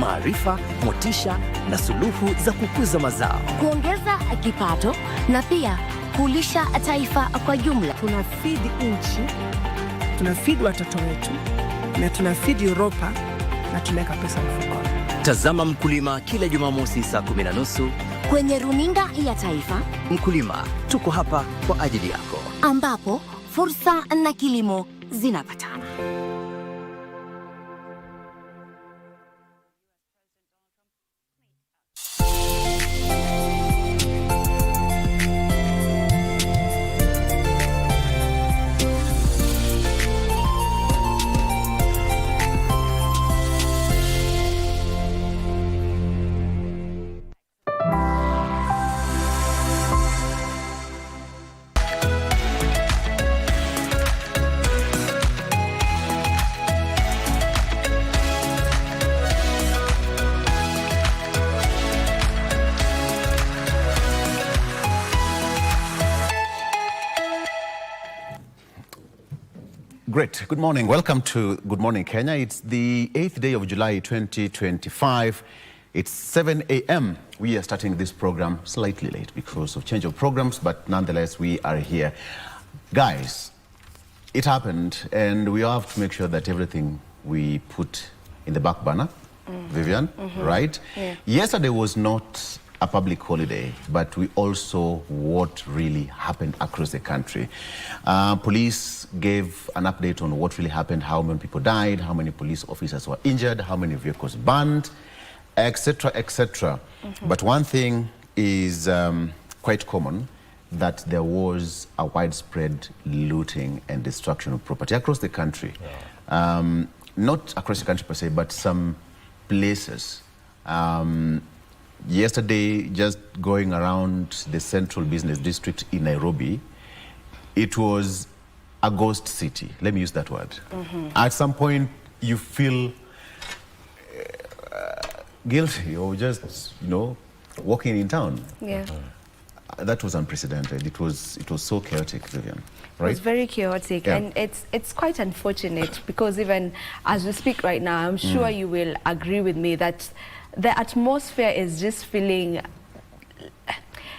maarifa, motisha na suluhu za kukuza mazao, kuongeza kipato na pia kulisha taifa kwa jumla. Tunafeed nchi, tunafeed watoto wetu na tunafeed Europa na tunaweka pesa mfukoni. Tazama Mkulima kila Jumamosi saa 10:30 kwenye runinga ya taifa. Mkulima, tuko hapa kwa ajili yako, ambapo fursa na kilimo zinapatana. Great. Good morning. Welcome to Good Morning Kenya. It's the 8th day of July 2025. It's 7 a.m. We are starting this program slightly late because of change of programs, but nonetheless we are here. Guys, it happened and we have to make sure that everything we put in the back burner. Vivian, right? Yeah. Yesterday was not a public holiday, but we also what really happened across the country. Police gave an update on what really happened, how many people died, how many police officers were injured, how many vehicles burned, etc., etc. But one thing is quite common, that there was a widespread looting and destruction of property across the country. Yeah. Not across the country per se, but some places. Yesterday, just going around the central business district in Nairobi, it was a ghost city. Let me use that word. At some point, you feel guilty or just, walking in town. Yeah. That was unprecedented. It was so chaotic, Vivian. Right? It was very chaotic, yeah. And it's quite unfortunate because even as we speak right now, I'm sure you will agree with me that the atmosphere is just feeling,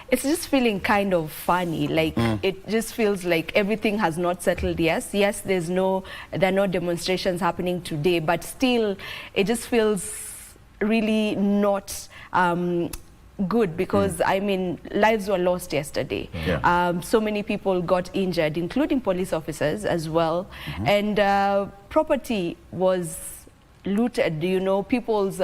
it's just feeling kind of funny. Like it just feels like everything has not settled. Yes, there are no demonstrations happening today, but still it just feels really not good because I mean lives were lost yesterday. Yeah. So many people got injured, including police officers as well, and property was looted. People's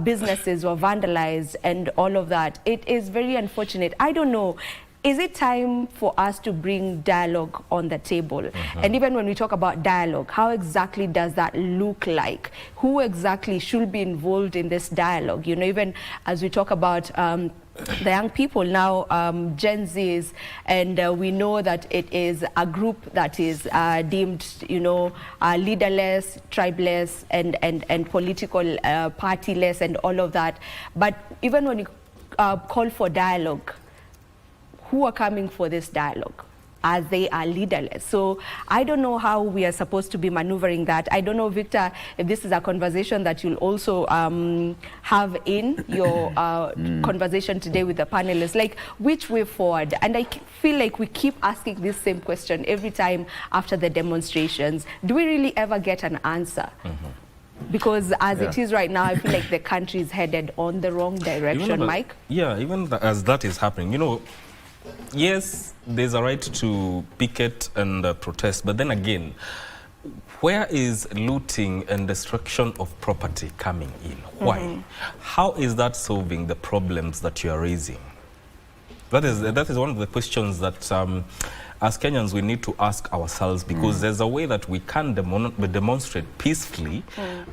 businesses were vandalized and all of that. It is very unfortunate. I don't know, is it time for us to bring dialogue on the table? And even when we talk about dialogue, how exactly does that look like? Who exactly should be involved in this dialogue? Even as we talk about the young people now, Gen Zs, and we know that it is a group that is deemed, leaderless, tribeless, and political partyless, and all of that. But even when you call for dialogue, who are coming for this dialogue? As they are leaderless. So I don't know how we are supposed to be maneuvering that. I don't know, Victor, if this is a conversation that you'll also have in your conversation today with the panelists, like which way forward? And I feel like we keep asking this same question every time after the demonstrations. Do we really ever get an answer? Because as it is right now, I feel like the country is headed on the wrong direction, Mike. Yeah, even as that is happening, yes, there's a right to picket and protest, but then again, where is looting and destruction of property coming in? Why? How is that solving the problems that you are raising? That is one of the questions that as Kenyans we need to ask ourselves, because there's a way that we can demonstrate peacefully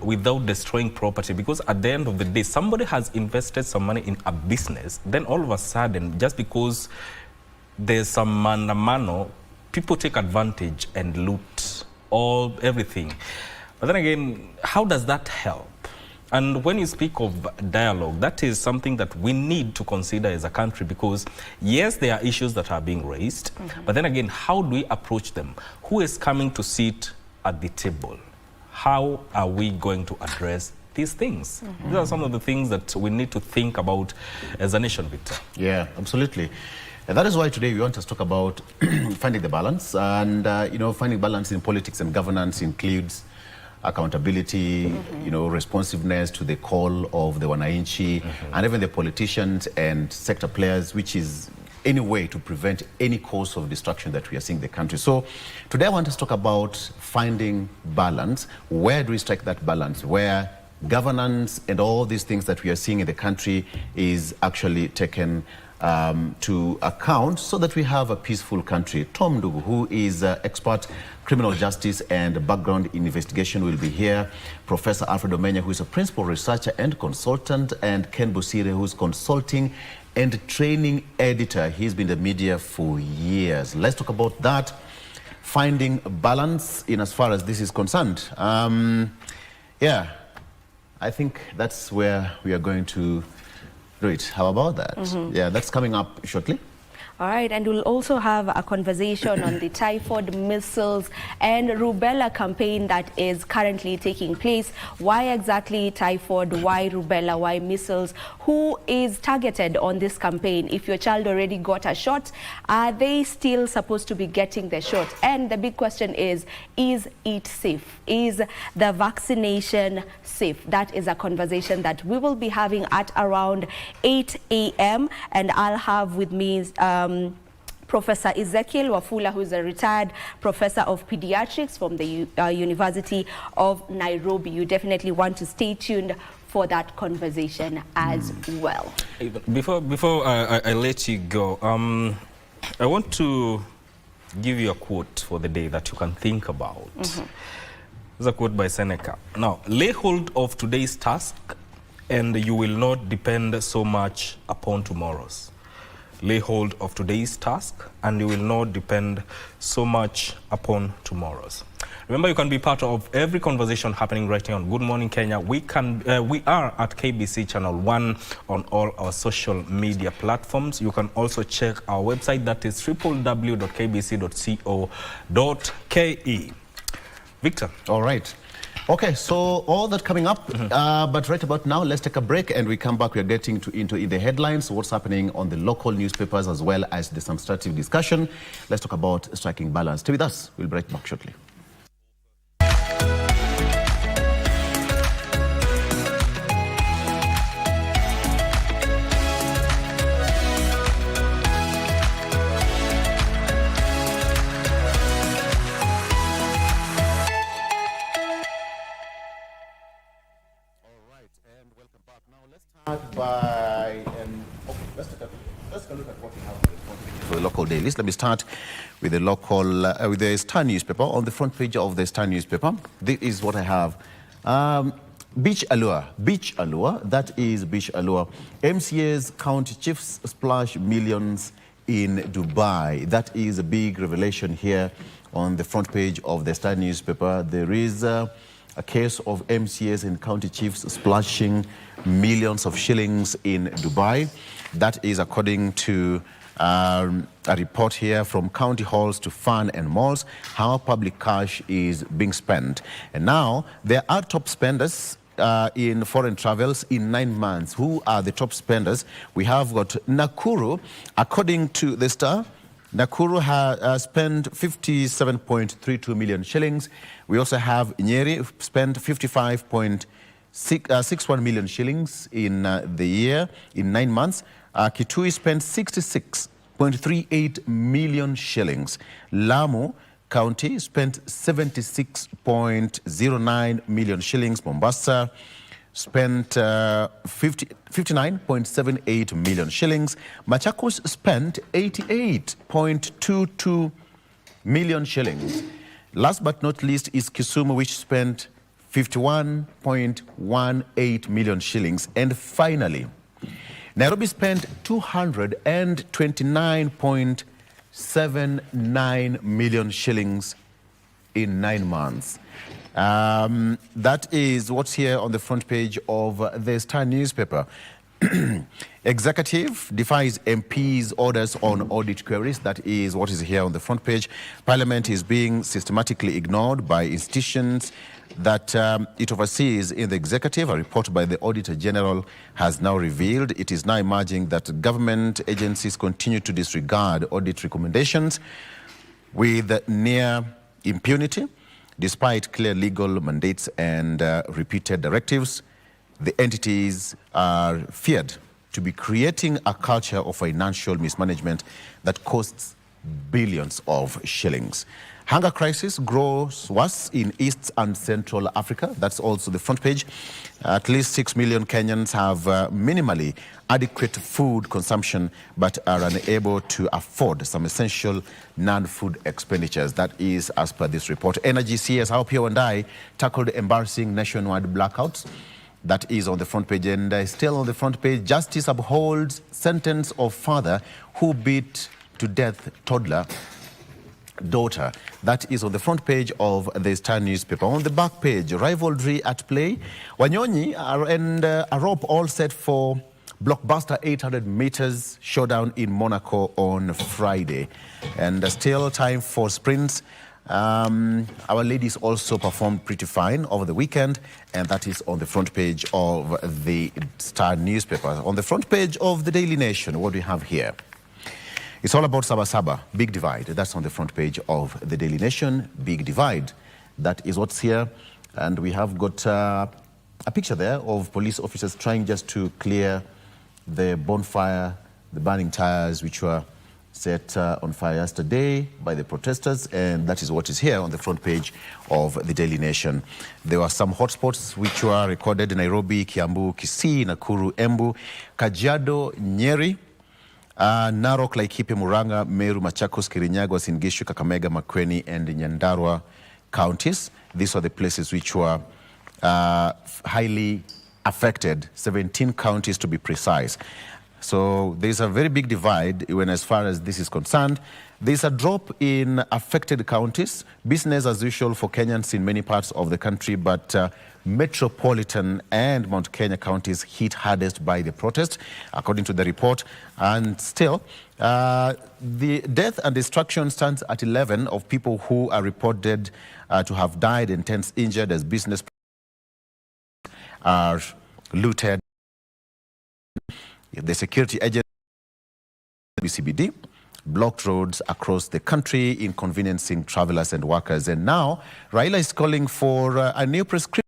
without destroying property, because at the end of the day, somebody has invested some money in a business, then all of a sudden, just because there's some mano, people take advantage and loot everything. But then again, how does that help? And when you speak of dialogue, that is something that we need to consider as a country, because yes, there are issues that are being raised, but then again, how do we approach them? Who is coming to sit at the table? How are we going to address these things. These are some of the things that we need to think about as a nation, Victor. Yeah, absolutely. And that is why today we want to talk about finding the balance. And, finding balance in politics and governance includes accountability, responsiveness to the call of the wananchi, and even the politicians and sector players, which is any way to prevent any cause of destruction that we are seeing in the country. So today I want to talk about finding balance. Where do we strike that balance? Where governance and all these things that we are seeing in the country is actually taken to account so that we have a peaceful country. Tom Ndugu, who is expert criminal justice and background investigation, will be here. Professor Alfred Omenya, who is a principal researcher and consultant, and Ken Busire, who is consulting and training editor. He's been in the media for years. Let's talk about that, finding balance in as far as this is concerned. Yeah, I think that's where we are going to do it. How about that? Yeah, that's coming up shortly. All right, and we'll also have a conversation on the typhoid, measles, and rubella campaign that is currently taking place. Why exactly typhoid? Why rubella? Why measles? Who is targeted on this campaign? If your child already got a shot, are they still supposed to be getting the shot? And the big question is it safe? Is the vaccination safe? That is a conversation that we will be having at around 8 a.m. And I'll have with me Professor Ezekiel Wafula, who is a retired professor of pediatrics from the University of Nairobi. You definitely want to stay tuned for that conversation as well. Before I let you go, I want to give you a quote for the day that you can think about. This is a quote by Seneca. Now, lay hold of today's task, and you will not depend so much upon tomorrow's. Lay hold of today's task, and you will not depend so much upon tomorrow's. Remember, you can be part of every conversation happening right here on Good Morning Kenya. We are at KBC Channel 1 on all our social media platforms. You can also check our website, that is www.kbc.co.ke. Victor. All right. Okay, so all that coming up, but right about now, let's take a break, and we come back. We are getting into the headlines, what's happening on the local newspapers, as well as the some strategic discussion. Let's talk about striking balance. Stay with us. We'll be right back shortly. Let's take a look at what we have for the local dailies. Let me start with the local, with the Star newspaper. On the front page of the Star newspaper, this is what I have. Beach allure, that is beach allure. MCA's county chiefs splash millions in Dubai. That is a big revelation here on the front page of the Star newspaper. There is a case of MCAs and county chiefs splashing millions of shillings in Dubai. That is according to a report here from county halls to fun and malls, how public cash is being spent. And now there are top spenders in foreign travels in 9 months. Who are the top spenders? We have got Nakuru. According to the Star, Nakuru has spent 57.32 million shillings. We also have Nyeri spent 55.61 million shillings in the year, in 9 months. Kitui spent 66.38 million shillings. Lamu County spent 76.09 million shillings. Mombasa spent 59.78 million shillings. Machakos spent 88.22 million shillings. Last but not least is Kisumu, which spent 51.18 million shillings. And finally, Nairobi spent 229.79 million shillings in 9 months. That is what's here on the front page of the Star newspaper. Executive defies MP's orders on audit queries. That is what is here on the front page. Parliament is being systematically ignored by institutions. that it oversees in the executive. A report by the Auditor General has now revealed it is now emerging that government agencies continue to disregard audit recommendations with near impunity. Despite clear legal mandates and repeated directives, the entities are feared to be creating a culture of financial mismanagement that costs billions of shillings. Hunger crisis grows worse in East and Central Africa. That's also the front page. At least 6 million Kenyans have minimally adequate food consumption but are unable to afford some essential non-food expenditures. That is as per this report. Energy CS, how Pio and I tackled embarrassing nationwide blackouts. That is on the front page. And still on the front page, justice upholds sentence of father who beat to death toddler daughter. That is on the front page of the Star newspaper. On the back page, rivalry at play. Wanyonyi and Arop all set for blockbuster 800 meters showdown in Monaco on Friday. And still time for sprints. Our ladies also performed pretty fine over the weekend, and that is on the front page of the Star newspaper. On the front page of the Daily Nation, what do we have here? It's all about Saba Saba, big divide. That's on the front page of the Daily Nation, big divide. That is what's here. And we have got a picture there of police officers trying just to clear the bonfire, the burning tires, which were set on fire yesterday by the protesters. And that is what is here on the front page of the Daily Nation. There were some hotspots which were recorded in Nairobi, Kiambu, Kisii, Nakuru, Embu, Kajiado, Nyeri, Narok, Laikipia, Murang'a, Meru, Machakos, Kirinyaga, Uasin Gishu, Kakamega, Makueni, and Nyandarua counties. These are the places which were highly affected, 17 counties to be precise. So there's a very big divide when as far as this is concerned. There's a drop in affected counties, business as usual for Kenyans in many parts of the country, but metropolitan and Mount Kenya counties hit hardest by the protest, according to the report. And still, the death and destruction stands at 11 of people who are reported to have died and 10 injured as business are looted. The security agency, BCBD, blocked roads across the country, inconveniencing travelers and workers. And now, Raila is calling for a new prescription.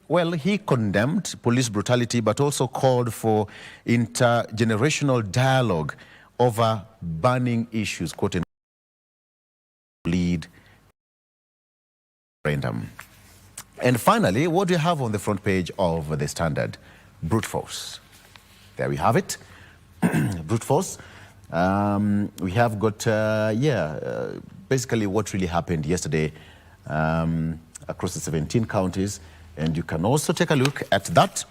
Well, he condemned police brutality, but also called for intergenerational dialogue over burning issues, quote, lead referendum. And finally, what do you have on the front page of the Standard? Brute force. There we have it. Brute force. We have got, basically what really happened yesterday across the 17 counties. And you can also take a look at that.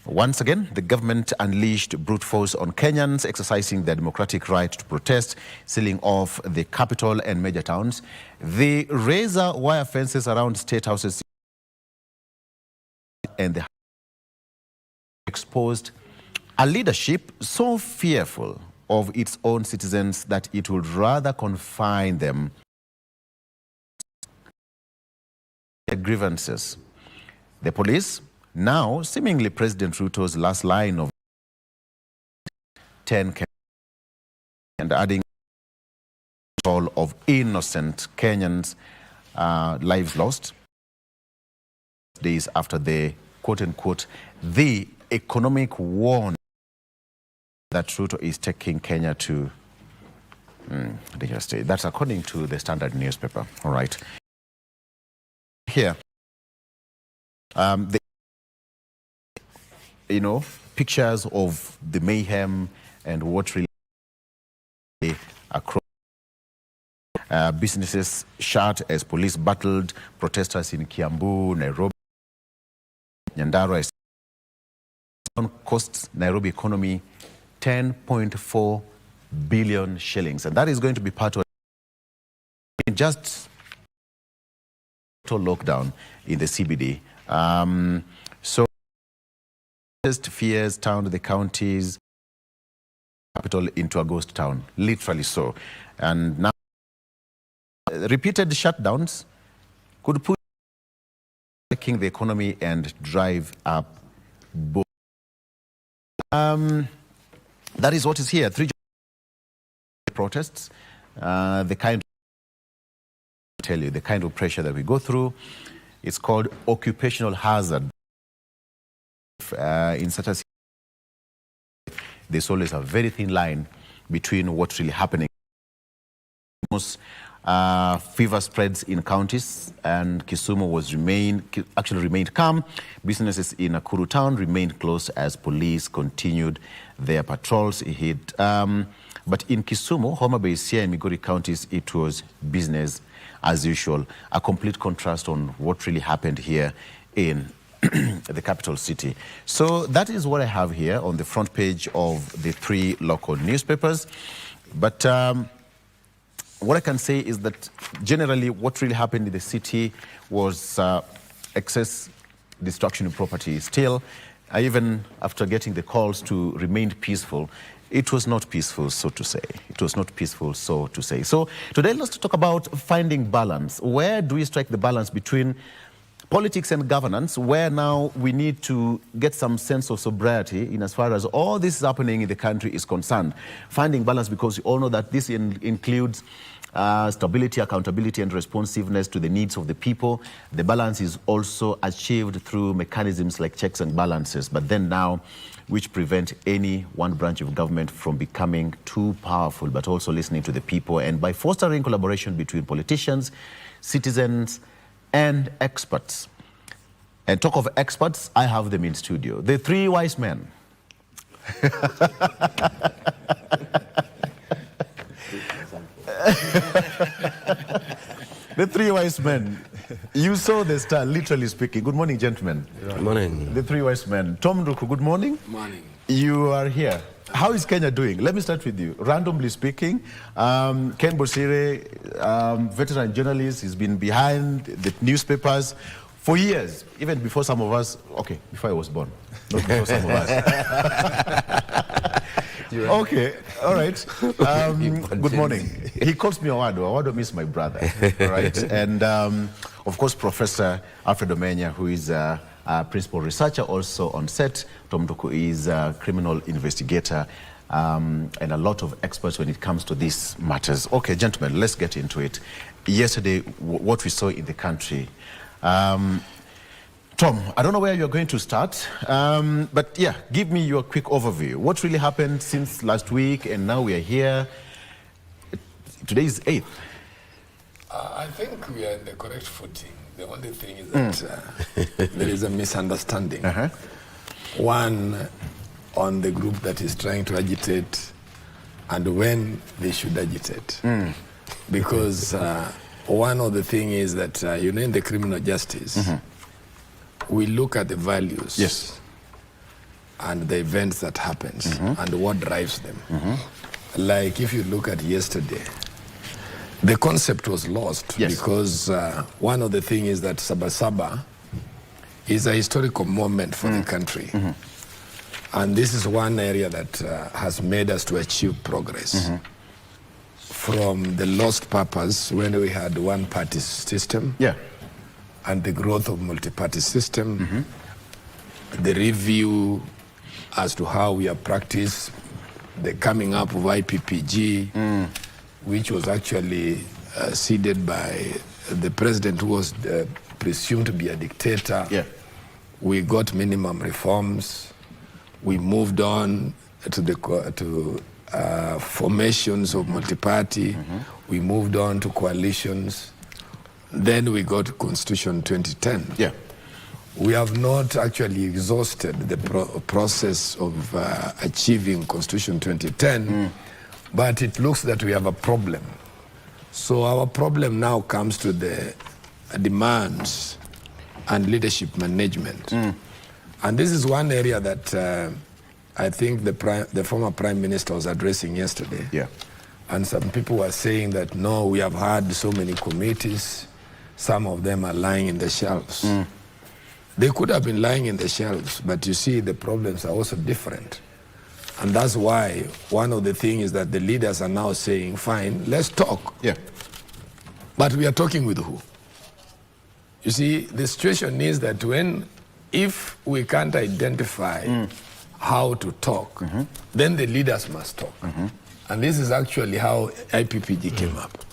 Once again, the government unleashed brute force on Kenyans, exercising their democratic right to protest, sealing off the capital and major towns. The razor wire fences around state houses and the exposed a leadership so fearful of its own citizens that it would rather confine them to their grievances. The police, now seemingly President Ruto's last line of 10 and adding all of innocent Kenyans' lives lost days after the quote-unquote the economic warn that Ruto is taking Kenya to dangerous state. That's according to the Standard newspaper. All right. Here, pictures of the mayhem and what really across businesses shut as police battled protesters in Kiambu, Nairobi, Nyandarua. Costs Nairobi economy 10.4 billion shillings, and that is going to be part of just total lockdown in the CBD. So fears turned the county's capital into a ghost town, literally so. And now repeated shutdowns could push the economy and drive up both. That is what is here. 3 protests. The kind of pressure that we go through. It's called occupational hazard. In such a there's always a very thin line between what's really happening. Fever spreads in counties, and Kisumu actually remained calm. Businesses in Nakuru town remained closed as police continued their patrols. But in Kisumu, Homa Bay, Siaya, and Migori counties, it was business as usual. A complete contrast on what really happened here in the capital city. So that is what I have here on the front page of the 3 local newspapers. But what I can say is that generally what really happened in the city was excess destruction of property. Still, even after getting the calls to remain peaceful, it was not peaceful, so to say. It was not peaceful, so to say. So today let's talk about finding balance. Where do we strike the balance between politics and governance, where now we need to get some sense of sobriety in as far as all this is happening in the country is concerned. Finding balance, because you all know that this includes stability, accountability, and responsiveness to the needs of the people. The balance is also achieved through mechanisms like checks and balances, but then now which prevent any one branch of government from becoming too powerful, but also listening to the people, and by fostering collaboration between politicians, citizens, and experts. And talk of experts, I have them in studio. The 3 wise men. The 3 wise men. You saw the star, literally speaking. Good morning, gentlemen. Good morning. The 3 wise men. Tom Nduku, good morning. Morning. You are here. How is Kenya doing? Let me start with you. Randomly speaking, Ken Bosire, veteran journalist, he's been behind the newspapers for years, even before some of us, okay, before I was born, not before some of us. Okay, all right. Good morning. He calls me Awado. Awado means my brother, all right? And of course, Professor Alfred Omenya, who is a principal researcher also on set. Tom Nduku is a criminal investigator and a lot of experts when it comes to these matters. Okay, gentlemen, let's get into it. Yesterday, what we saw in the country. Tom, I don't know where you're going to start, but yeah, give me your quick overview. What really happened since last week, and now we are here. Today is 8th. I think we are in the correct footing. The only thing is that there is a misunderstanding. One, on the group that is trying to agitate and when they should agitate. Because one of the things is that, you know, in the criminal justice, we look at the values, yes, and the events that happens and what drives them. Like if you look at yesterday, the concept was lost, yes, because one of the things is that Saba Saba is a historical moment for the country. And this is one area that has made us to achieve progress. From the lost purpose when we had one-party system, yeah, and the growth of multi-party system, the review as to how we have practiced the coming up of IPPG, which was actually seeded by the president who was presumed to be a dictator. Yeah. We got minimum reforms. We moved on to the formations of multi-party. We moved on to coalitions. Then we got to Constitution 2010. Yeah. We have not actually exhausted the process of achieving Constitution 2010, but it looks that we have a problem. So our problem now comes to the demands and leadership management. And this is one area that I think the former Prime Minister was addressing yesterday. Yeah. And some people were saying that, no, we have had so many committees, some of them are lying in the shelves. They could have been lying in the shelves, but you see the problems are also different. And that's why one of the things is that the leaders are now saying, fine, let's talk. Yeah. But we are talking with who? You see, the situation is that if we can't identify how to talk, then the leaders must talk. And this is actually how IPPG came up.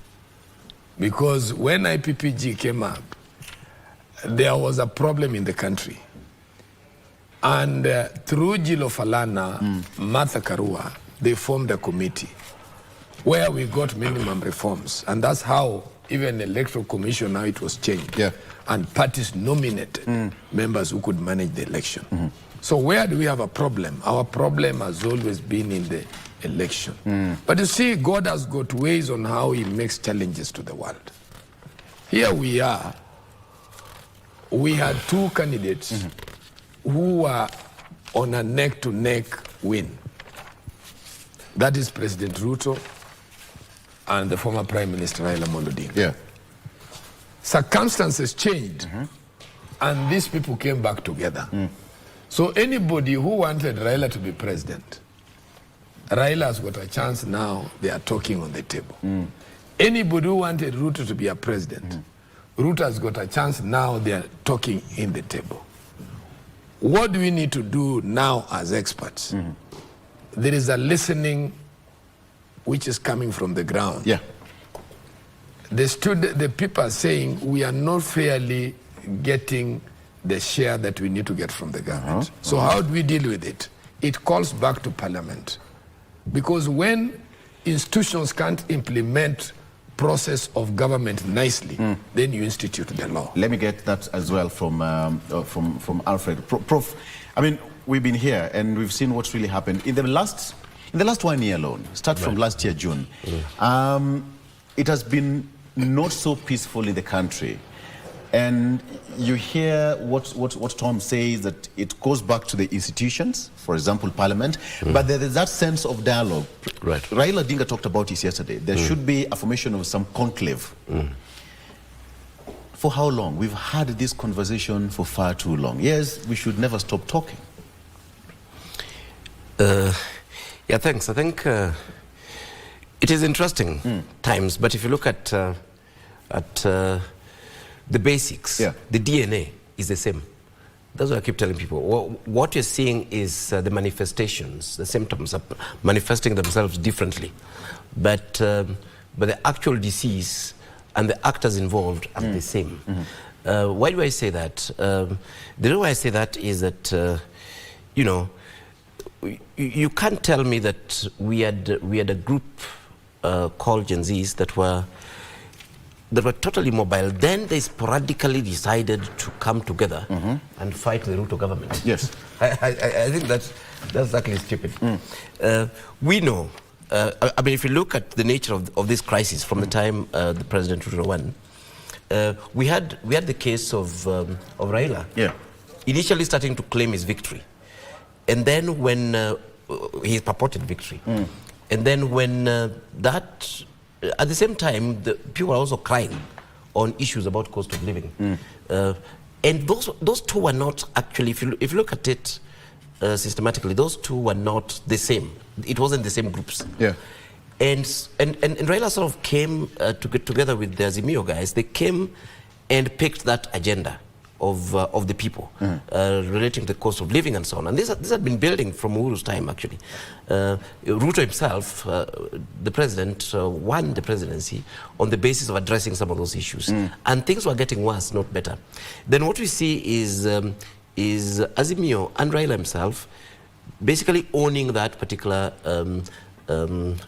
Because when IPPG came up, there was a problem in the country. And through Jilo Falana, Martha Karua, they formed a committee where we got minimum reforms. And that's how even the Electoral Commission, now it was changed. Yeah. And parties nominated members who could manage the election. So where do we have a problem? Our problem has always been in the election. But you see, God has got ways on how he makes challenges to the world. Here we are. We had two candidates who were on a neck-to-neck win. That is President Ruto and the former Prime Minister Raila Odinga. Yeah. Circumstances changed, and these people came back together. So anybody who wanted Raila to be president, Raila has got a chance now. They are talking on the table. Anybody who wanted Ruto to be a president, Ruto has got a chance now. They are talking in the table. What do we need to do now as experts? There is a listening which is coming from the ground. Yeah. The people are saying we are not fairly getting the share that we need to get from the government. So how do we deal with it? It calls back to Parliament. Because when institutions can't implement process of government nicely, then you institute the law. Let me get that as well from Alfred. Prof, I mean, we've been here and we've seen what's really happened. In the last 1 year alone, start from last year, June, it has been not so peaceful in the country. And you hear what Tom says, that it goes back to the institutions, for example, Parliament, but there is that sense of dialogue. Right. Raila Odinga talked about this yesterday. There should be a formation of some conclave. For how long? We've had this conversation for far too long. Yes, we should never stop talking. Yeah, thanks. I think it is interesting times, but if you look at the basics, the DNA is the same. That's what I keep telling people. What you're seeing is the manifestations, the symptoms are manifesting themselves differently. But the actual disease and the actors involved are the same. Why do I say that? The reason why I say that is that, you know, you can't tell me that we had a group called Gen Zs that were totally mobile. Then they sporadically decided to come together and fight the Ruto government. Yes. I think that's actually stupid. We know, I mean, if you look at the nature of this crisis from the time the President Ruto won, we had the case of Raila. Yeah. Initially starting to claim his victory. And then when his purported victory. And then when that, at the same time, the people are also crying on issues about cost of living. And those two were not actually, if you look at it systematically, those two were not the same. It wasn't the same groups. Yeah. And Raila sort of came to get together with the Azimio guys. They came and picked that agenda of the people relating to the cost of living and so on. And this had been building from Uhuru's time, actually. Ruto himself, the president, won the presidency on the basis of addressing some of those issues. And things were getting worse, not better. Then what we see is Azimio and Raila himself basically owning that particular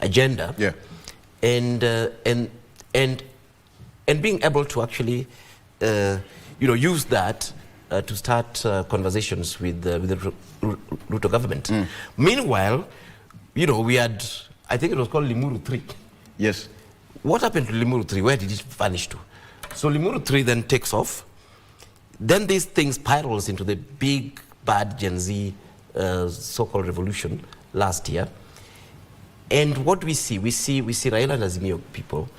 agenda, and being able to actually use that to start conversations with the Ruto government. Meanwhile, we had, I think it was called Limuru 3. Yes. What happened to Limuru 3? Where did it vanish to? So Limuru 3 then takes off. Then this thing spirals into the big, bad Gen Z so-called revolution last year. And what we see Raila and Azimio people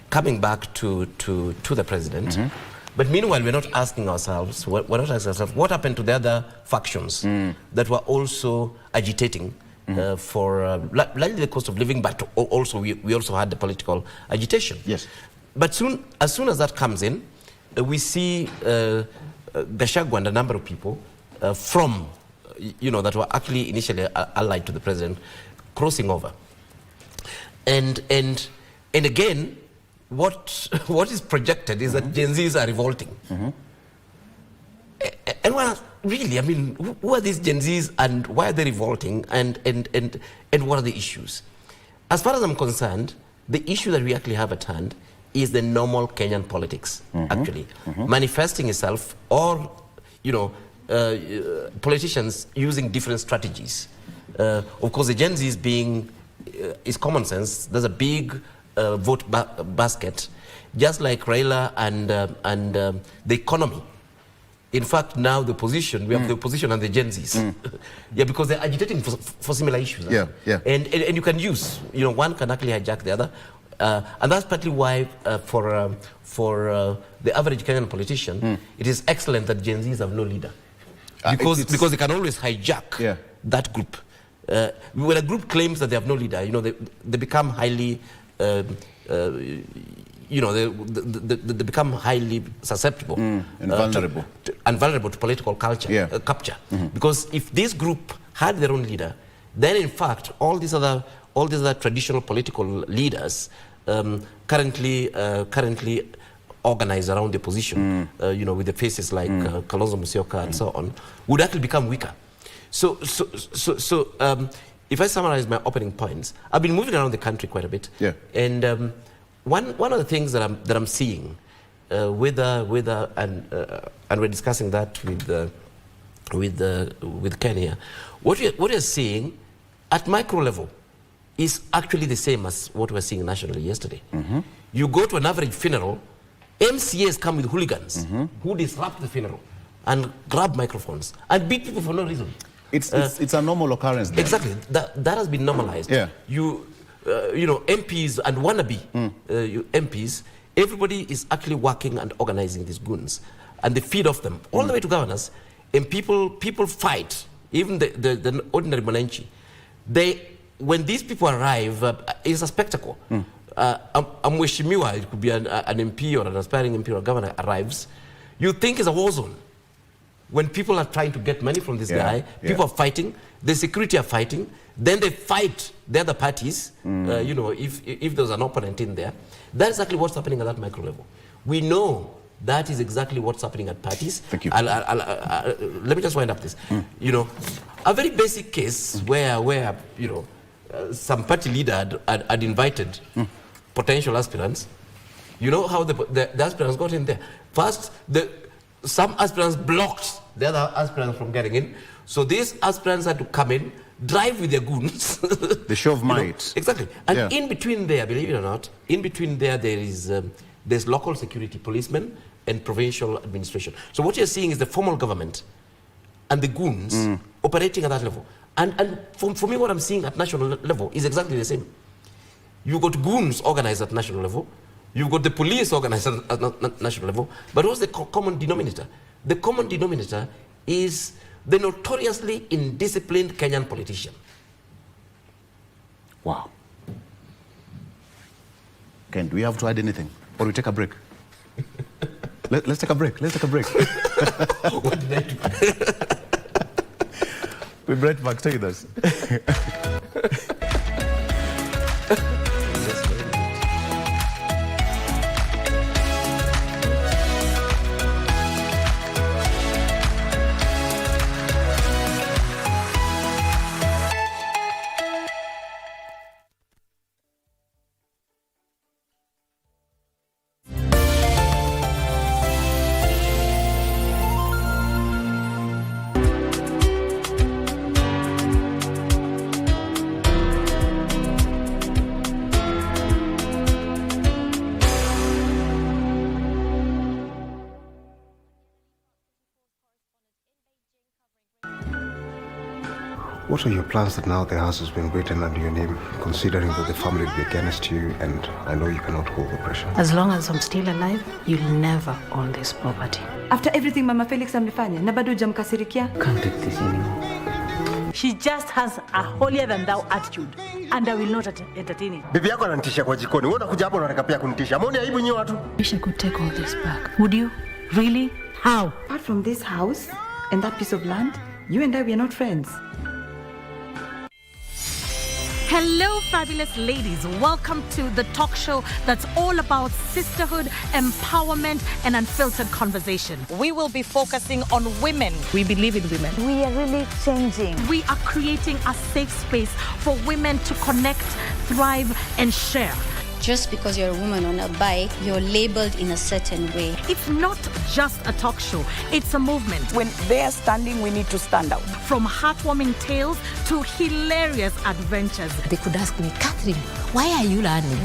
coming back to the president. But meanwhile, we're not asking ourselves, what happened to the other factions that were also agitating for largely the cost of living, but also we also had the political agitation. Yes. But as soon as that comes in, we see Gachagua and a number of people from, that were actually initially allied to the president, crossing over. And again, what is projected is that Gen Zs are revolting. And well, really, I mean, who are these Gen Zs and why are they revolting, and what are the issues? As far as I'm concerned, the issue that we actually have at hand is the normal Kenyan politics, actually, manifesting itself, or, politicians using different strategies. Of course, the Gen Zs being, is common sense. There's a big vote basket, just like Raila and the economy. In fact, now the opposition, we have the opposition and the Gen Zs. Yeah, because they're agitating for similar issues. Yeah, yeah. And you can use, one can actually hijack the other. And that's partly why for the average Kenyan politician, it is excellent that Gen Zs have no leader. Because they can always hijack that group. When a group claims that they have no leader, they become highly, they become highly susceptible and vulnerable. And vulnerable to political culture, capture. Because if this group had their own leader, then in fact all these other traditional political leaders currently organized around the opposition, with the faces like Kalonzo Musyoka and so on, would actually become weaker. So if I summarize my opening points, I've been moving around the country quite a bit, and one of the things that I'm seeing, and we're discussing that with Kenya, what you're seeing at micro level is actually the same as what we're seeing nationally yesterday. You go to an average funeral, MCAs come with hooligans who disrupt the funeral and grab microphones and beat people for no reason. It's a normal occurrence then. Exactly. That has been normalized. Yeah. MPs and wannabe MPs, everybody is actually working and organizing these goons, and they feed off them all the way to governors, and people fight. Even the ordinary Mwananchi, when these people arrive, it's a spectacle. A mheshimiwa, it could be an MP or an aspiring MP or a governor arrives, you think it's a war zone. When people are trying to get money from this guy, people are fighting, the security are fighting, then they fight the other parties, if there's an opponent in there. That's exactly what's happening at that micro level. We know that is exactly what's happening at parties. Thank you. Let me just wind up this. A very basic case where some party leader had invited potential aspirants. You know how the aspirants got in there? First, some aspirants blocked the other aspirants from getting in. So these aspirants had to come in, drive with their goons. The show of might. Exactly. And in between there, believe it or not, in between there's local security policemen and provincial administration. So what you're seeing is the formal government and the goons operating at that level. And for me, what I'm seeing at national level is exactly the same. You've got goons organized at national level. You've got the police organized at national level. But what's the common denominator? The common denominator is the notoriously indisciplined Kenyan politician. Wow. Ken, do we have to add anything? Or we take a break? Let's take a break. Let's take a break. What did I do? We'll be right back. Stay with us. What are your plans that now the house has been written under your name, considering that the family will be against you and I know you cannot hold the pressure? As long as I'm still alive, you'll never own this property. After everything Mama Felix amefanya, na bado hujamkasirikia? Can't take this anymore. She just has a holier-than-thou attitude, and I will not entertain it. Bibi yako ananitisha kwa jikoni. Wewe unakuja hapo unataka pia kunitisha. Mbona aibu nyinyi watu? Wish I could take all this back. Would you? Really? How? Apart from this house and that piece of land, you and I, we are not friends. Hello, fabulous ladies. Welcome to the talk show that's all about sisterhood, empowerment, and unfiltered conversation. We will be focusing on women. We believe in women. We are really changing. We are creating a safe space for women to connect, thrive, and share. Just because you're a woman on a bike, you're labeled in a certain way. It's not just a talk show, it's a movement. When they are standing, we need to stand out. From heartwarming tales to hilarious adventures. They could ask me, Catherine, why are you learning?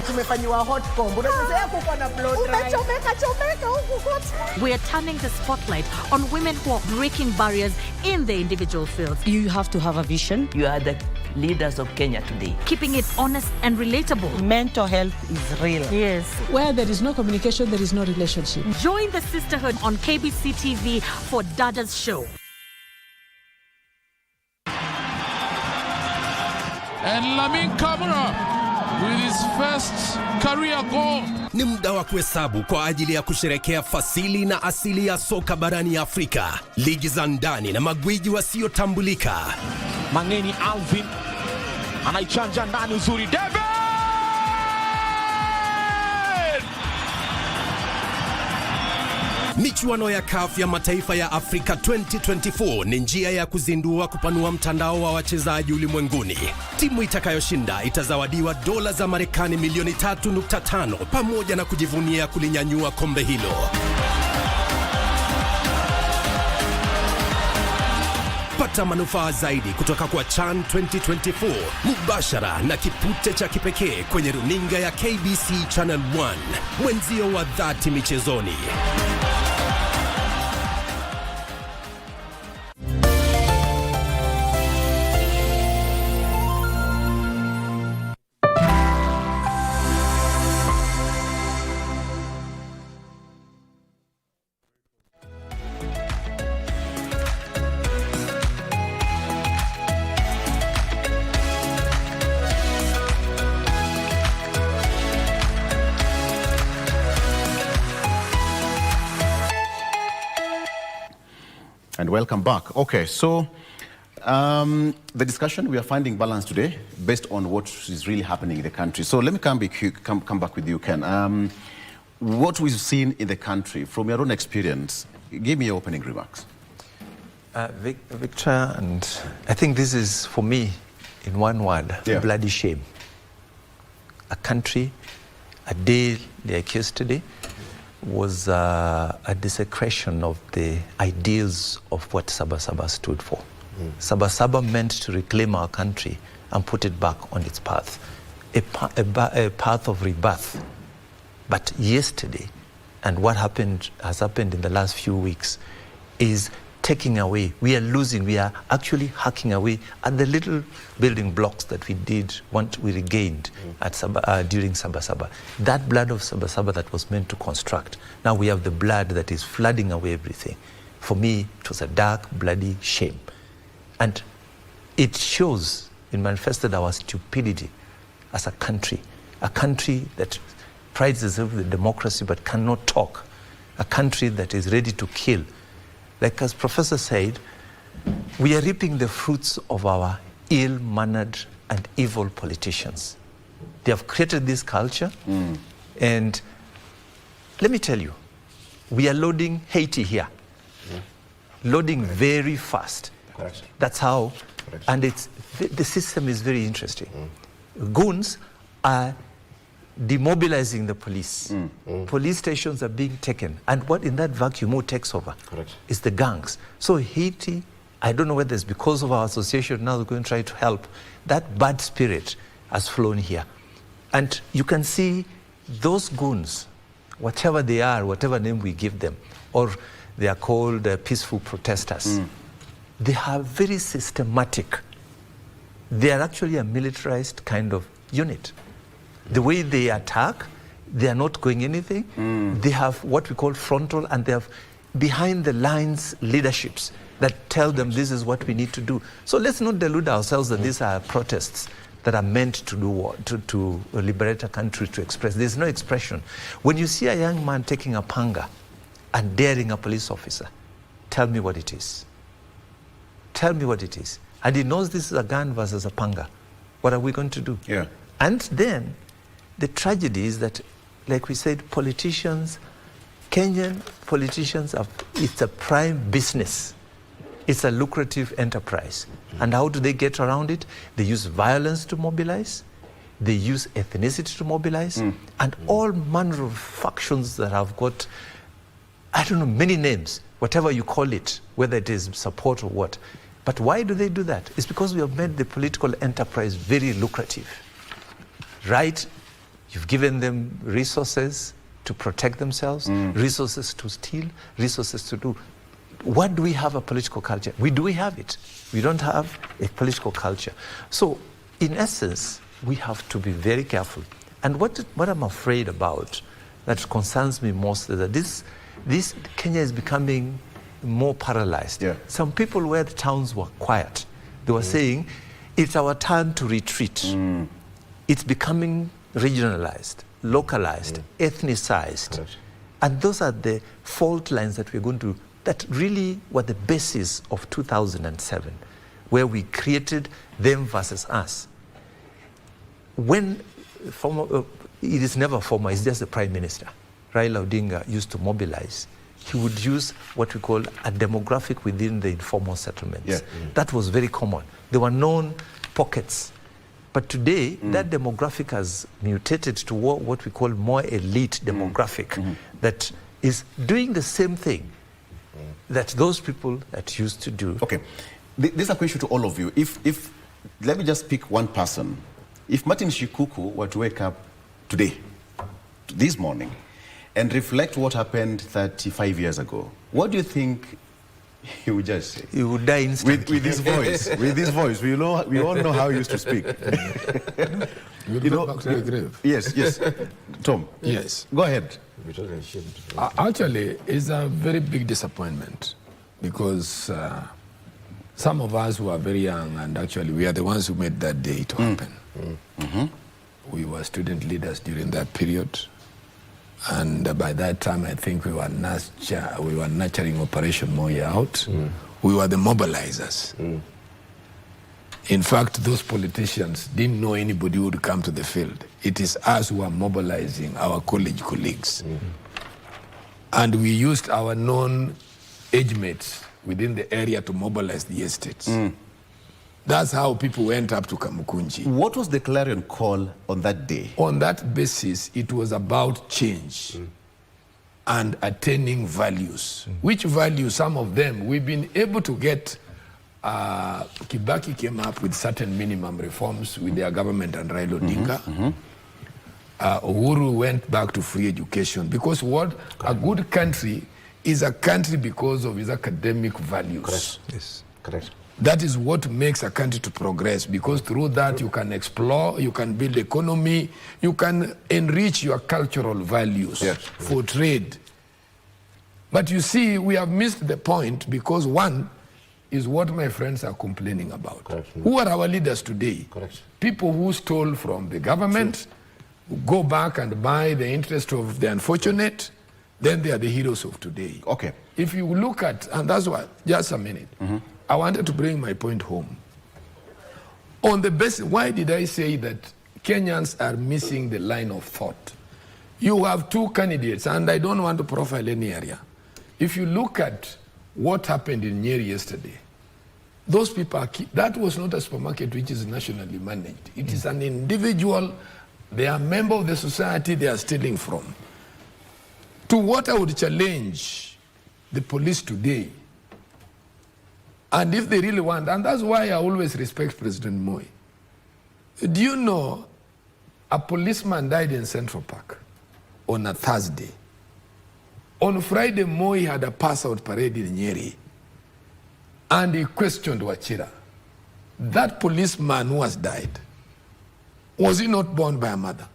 We are turning the spotlight on women who are breaking barriers in their individual fields. You have to have a vision. You are the leaders of Kenya today. Keeping it honest and relatable. Mental health is real. Yes. Where there is no communication, there is no relationship. Join the sisterhood on KBC TV for Dada's show. And Lamin Kamara with his first career goal. Ni muda wa kuhesabu kwa ajili ya kusherekea fasili na asili ya soka barani Afrika. Ligi za ndani na magwiji wasiotambulika. Mangeni Alvin anaichanja ndani uzuri. David! Michuano ya CAF ya mataifa ya Afrika 2024 ni njia ya kuzindua kupanua mtandao wa wachezaji ulimwenguni. Timu itakayoshinda itazawadiwa dola za Marekani milioni 3.5 pamoja na kujivunia kulinyanyua kombe hilo. Pata manufaa zaidi kutoka kwa CHAN 2024 mubashara na kipute cha kipekee kwenye runinga ya KBC Channel 1, mwenzio wa dhati michezoni. And welcome back. Okay, so the discussion, we are finding balance today based on what is really happening in the country. So let me come back with you, Ken. What we've seen in the country, from your own experience, give me your opening remarks. Victor, and I think this is, for me, in one word, bloody shame. A country, a day like yesterday, was a desecration of the ideals of what Saba Saba stood for. Saba Saba meant to reclaim our country and put it back on its path, a path of rebirth. But yesterday, and what has happened in the last few weeks, is taking away. We are losing. We are actually hacking away at the little building blocks that we regained at during Saba Saba. That blood of Saba Saba that was meant to construct. Now we have the blood that is flooding away everything. For me, it was a dark, bloody shame. And it shows, it manifested our stupidity as a country that prides itself with democracy but cannot talk, a country that is ready to kill. Like as Professor said, we are reaping the fruits of our ill-mannered and evil politicians. They have created this culture, and let me tell you, we are loading Haiti here, loading very fast. Correct. That's how, and the system is very interesting. Goons are demobilizing the police. Police stations are being taken. And what in that vacuum, who takes over? Correct. Is the gangs. So Haiti, I don't know whether it's because of our association now we're going to try to help. That bad spirit has flown here. And you can see those goons, whatever they are, whatever name we give them, or they are called peaceful protesters, they are very systematic. They are actually a militarized kind of unit. The way they attack, they are not going anything. They have what we call frontal, and they have behind the lines leaderships that tell them this is what we need to do. So let's not delude ourselves that these are protests that are meant to do what? To liberate a country, to express. There's no expression. When you see a young man taking a panga and daring a police officer, tell me what it is. Tell me what it is. And he knows this is a gun versus a panga. What are we going to do? Yeah. And then the tragedy is that, like we said, politicians, Kenyan politicians, it's a prime business. It's a lucrative enterprise. And how do they get around it? They use violence to mobilize. They use ethnicity to mobilize. And all manner of factions that have got, I don't know, many names, whatever you call it, whether it is support or what. But why do they do that? It's because we have made the political enterprise very lucrative. Right? You've given them resources to protect themselves, resources to steal, resources to do. What do we have a political culture? Do we have it? We don't have a political culture. So, in essence, we have to be very careful. And what I'm afraid about, that concerns me most, is that this Kenya is becoming more paralyzed. Yeah. Some people where the towns were quiet, they were saying, it's our turn to retreat. It's becoming regionalized, localized, ethnicized. Correct. And those are the fault lines that we're going to, that really were the basis of 2007, where we created them versus us. When it is never formal, it's just the Prime Minister. Raila Odinga used to mobilize. He would use what we call a demographic within the informal settlements. Yeah. That was very common. There were known pockets. But today, that demographic has mutated to what we call more elite demographic that is doing the same thing that those people that used to do. Okay, this is a question to all of you. If let me just pick one person. If Martin Shikuku were to wake up today, this morning, and reflect what happened 35 years ago, what do you think he would just say? He would die instantly. With his voice. With his voice. We all know how he used to speak. You know, back to the grave. Yes. Tom. Yes. Go ahead. Actually, it's a very big disappointment because some of us who are very young, and actually we are the ones who made that day to happen. We were student leaders during that period. And by that time, I think we were nurturing Operation Moya out. We were the mobilizers. In fact, those politicians didn't know anybody who would come to the field. It is us who are mobilizing our college colleagues. And we used our known age mates within the area to mobilize the estates. That's how people went up to Kamukunji. What was the clarion call on that day? On that basis, it was about change and attaining values. Which values, some of them, we've been able to get. Kibaki came up with certain minimum reforms with their government and Raila Odinga. Uhuru went back to free education because what a good country is a country because of its academic values. Correct. Yes. Correct. That is what makes a country to progress, because through that you can explore, you can build economy, you can enrich your cultural values for trade. But you see, we have missed the point because one is what my friends are complaining about. Correct. Who are our leaders today? Correct. People who stole from the government, go back and buy the interest of the unfortunate, then they are the heroes of today. Okay. If you look at, and that's why, just a minute, I wanted to bring my point home. On the basis, why did I say that Kenyans are missing the line of thought? You have two candidates, and I don't want to profile any area. If you look at what happened in Nyeri yesterday, those people, that was not a supermarket which is nationally managed. It is an individual, they are a member of the society they are stealing from. To what I would challenge the police today, and if they really want, and that's why I always respect President Moi. Do you know a policeman died in Central Park on a Thursday? On Friday, Moi had a pass-out parade in Nyeri, and he questioned Wachira. That policeman who has died, was he not born by a mother?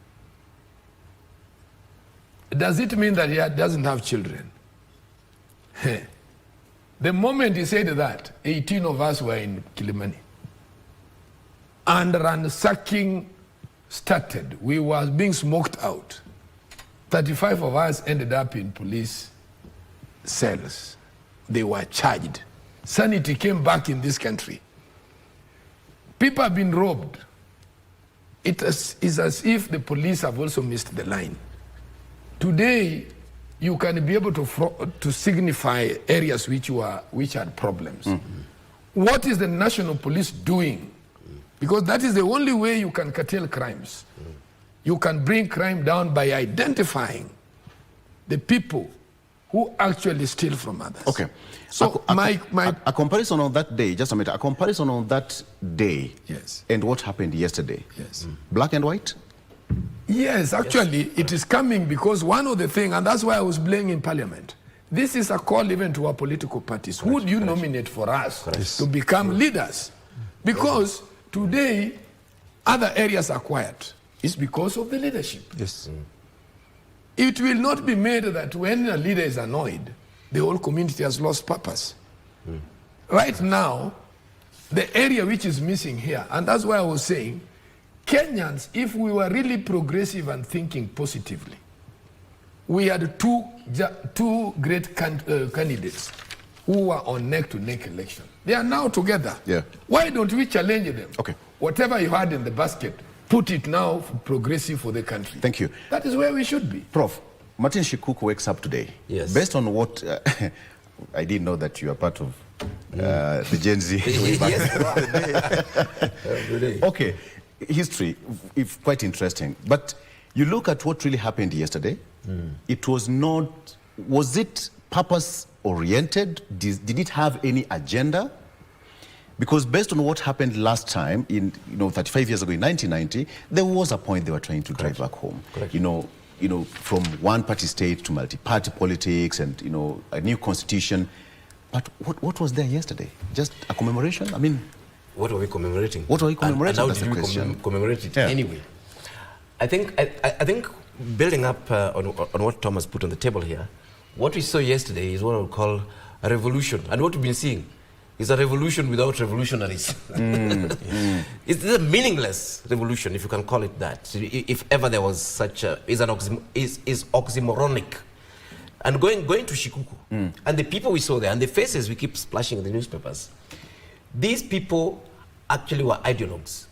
Does it mean that he doesn't have children? The moment he said that, 18 of us were in Kilimani. And ransacking started. We were being smoked out. 35 of us ended up in police cells. They were charged. Sanity came back in this country. People have been robbed. It is as if the police have also missed the line. Today, you can be able to signify areas which had problems. What is the national police doing? Because that is the only way you can curtail crimes. You can bring crime down by identifying the people who actually steal from others. Okay. So a comparison on that day, just a minute, a comparison on that day, yes, and what happened yesterday. Yes. Black and white? Yes, actually, it is coming because one of the things, and that's why I was playing in Parliament, this is a call even to our political parties. Who do you nominate for us to become leaders? Because today, other areas are quiet. It's because of the leadership. Yes. It will not be made that when a leader is annoyed, the whole community has lost purpose. Right now, the area which is missing here, and that's why I was saying, Kenyans, if we were really progressive and thinking positively, we had two great candidates who were on neck-to-neck election. They are now together. Yeah. Why don't we challenge them? Okay. Whatever you had in the basket, put it now for progressive for the country. Thank you. That is where we should be. Prof, Martin Shikuku wakes up today. Yes. Based on what, I didn't know that you are part of the Gen Z. Way back. Okay, history, if quite interesting. But you look at what really happened yesterday. It was not, was it purpose-oriented? Did it have any agenda? Because based on what happened last time, in 35 years ago in 1990, there was a point they were trying to drive back home. Correct. From one-party state to multi-party politics and a new constitution. But what was there yesterday? Just a commemoration? I mean, what are we commemorating? What are we commemorating? And how did we commemorate it anyway? I think building up on what Thomas put on the table here, what we saw yesterday is what I would call a revolution, and what we've been seeing is a revolution without revolutionaries. It's a meaningless revolution, if you can call it that. If ever there was such a, is oxymoronic. And going to Shikuku, and the people we saw there, and the faces we keep splashing in the newspapers, these people actually were ideologues.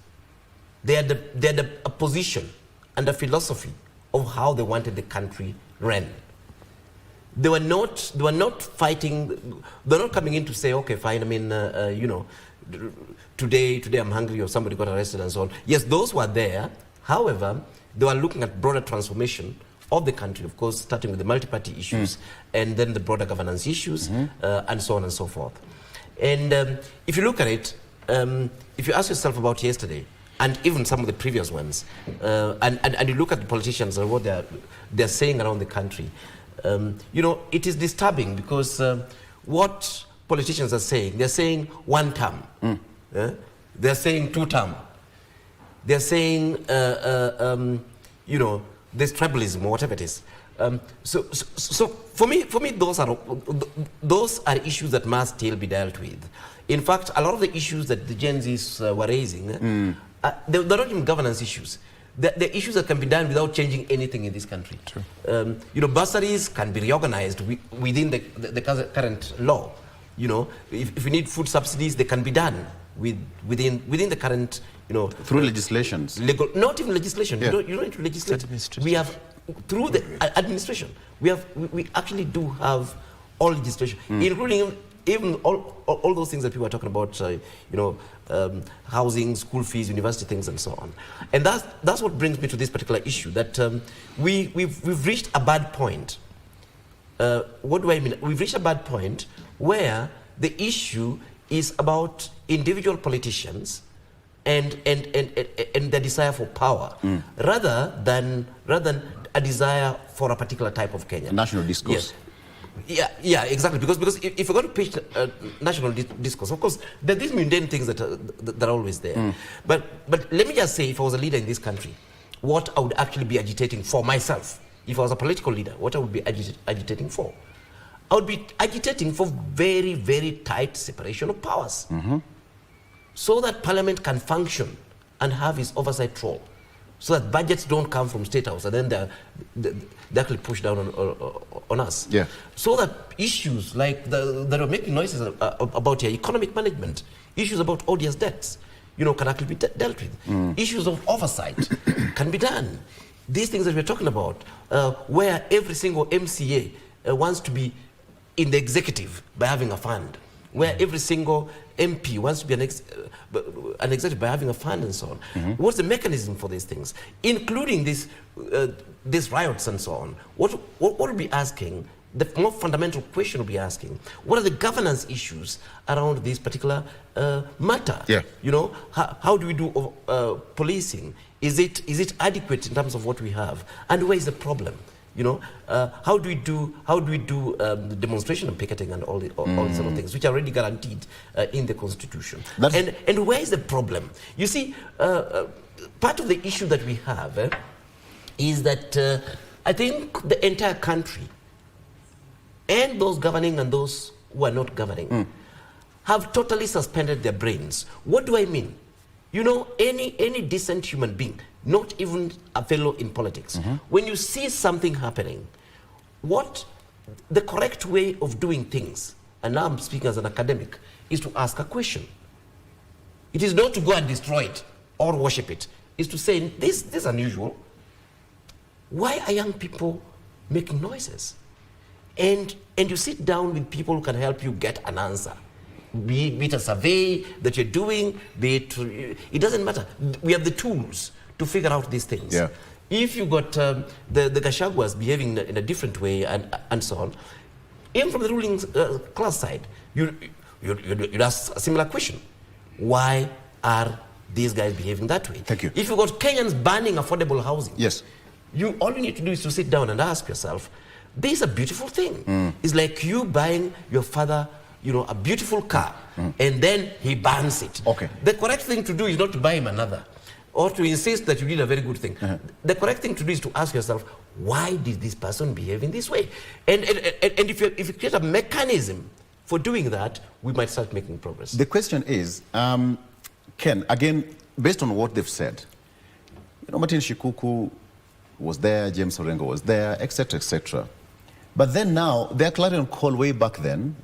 They had a position and a philosophy of how they wanted the country ran. They were not fighting. They're not coming in to say, okay, fine. I mean, today I'm hungry, or somebody got arrested and so on. Yes, those were there. However, they were looking at broader transformation of the country, of course, starting with the multi-party issues, and then the broader governance issues, and so on and so forth. And if you look at it, if you ask yourself about yesterday, and even some of the previous ones, and you look at the politicians and what they're saying around the country, it is disturbing because what politicians are saying, they're saying one term, they're saying two term, they're saying, there's tribalism or whatever it is. So for me, those are issues that must still be dealt with. In fact, a lot of the issues that the Gen Zs were raising, they're not even governance issues. The issues that can be done without changing anything in this country. True. Bursaries can be reorganized within the current law. If we need food subsidies, they can be done within the current, through legislations. Not even legislation. Yeah. You don't need to legislate. We have through the administration. We actually do have all legislation, including even all those things that people are talking about. Housing, school fees, university things, and so on. And that's what brings me to this particular issue, that we've reached a bad point. What do I mean? We've reached a bad point where the issue is about individual politicians and the desire for power, rather than a desire for a particular type of Kenya. National discourse. Yes. Yeah, exactly. Because if you're going to pitch national discourse, of course, there are these mundane things that are always there. But let me just say, if I was a leader in this country, what I would actually be agitating for myself, if I was a political leader, what I would be agitating for, I would be agitating for very, very tight separation of powers so that Parliament can function and have its oversight role, so that budgets don't come from State House and then they're actually pushed down on us. Yeah. So that issues like that are making noises about here, economic management, issues about odious debts, can actually be dealt with. Issues of oversight can be done. These things that we're talking about, where every single MCA wants to be in the executive by having a fund, where every single MP wants to be an executive by having a fund and so on. What's the mechanism for these things, including these riots and so on? What we'll be asking, the more fundamental question we'll be asking, what are the governance issues around this particular matter? Yeah. How do we do policing? Is it adequate in terms of what we have? And where is the problem? How do we do the demonstration and picketing and all these sort of things, which are already guaranteed in the Constitution? And where is the problem? You see, part of the issue that we have is that I think the entire country and those governing and those who are not governing have totally suspended their brains. What do I mean? Any decent human being, not even a fellow in politics, when you see something happening, what the correct way of doing things, and now I'm speaking as an academic, is to ask a question. It is not to go and destroy it or worship it. It's to say, this is unusual. Why are young people making noises? And you sit down with people who can help you get an answer. Be it a survey that you're doing, it doesn't matter. We have the tools to figure out these things. Yeah. If you got the Gashaguas behaving in a different way and so on, even from the ruling class side, you'd ask a similar question. Why are these guys behaving that way? Thank you. If you got Kenyans banning affordable housing, yes, all you need to do is to sit down and ask yourself, this is a beautiful thing. It's like you buying your father a beautiful car, and then he bans it. Okay. The correct thing to do is not to buy him another, or to insist that you did a very good thing. The correct thing to do is to ask yourself, why did this person behave in this way? And if you create a mechanism for doing that, we might start making progress. The question is, Ken, again, based on what they've said, Martin Shikuku was there, James Orengo was there, etc., etc. But then now, their clarion call way back then,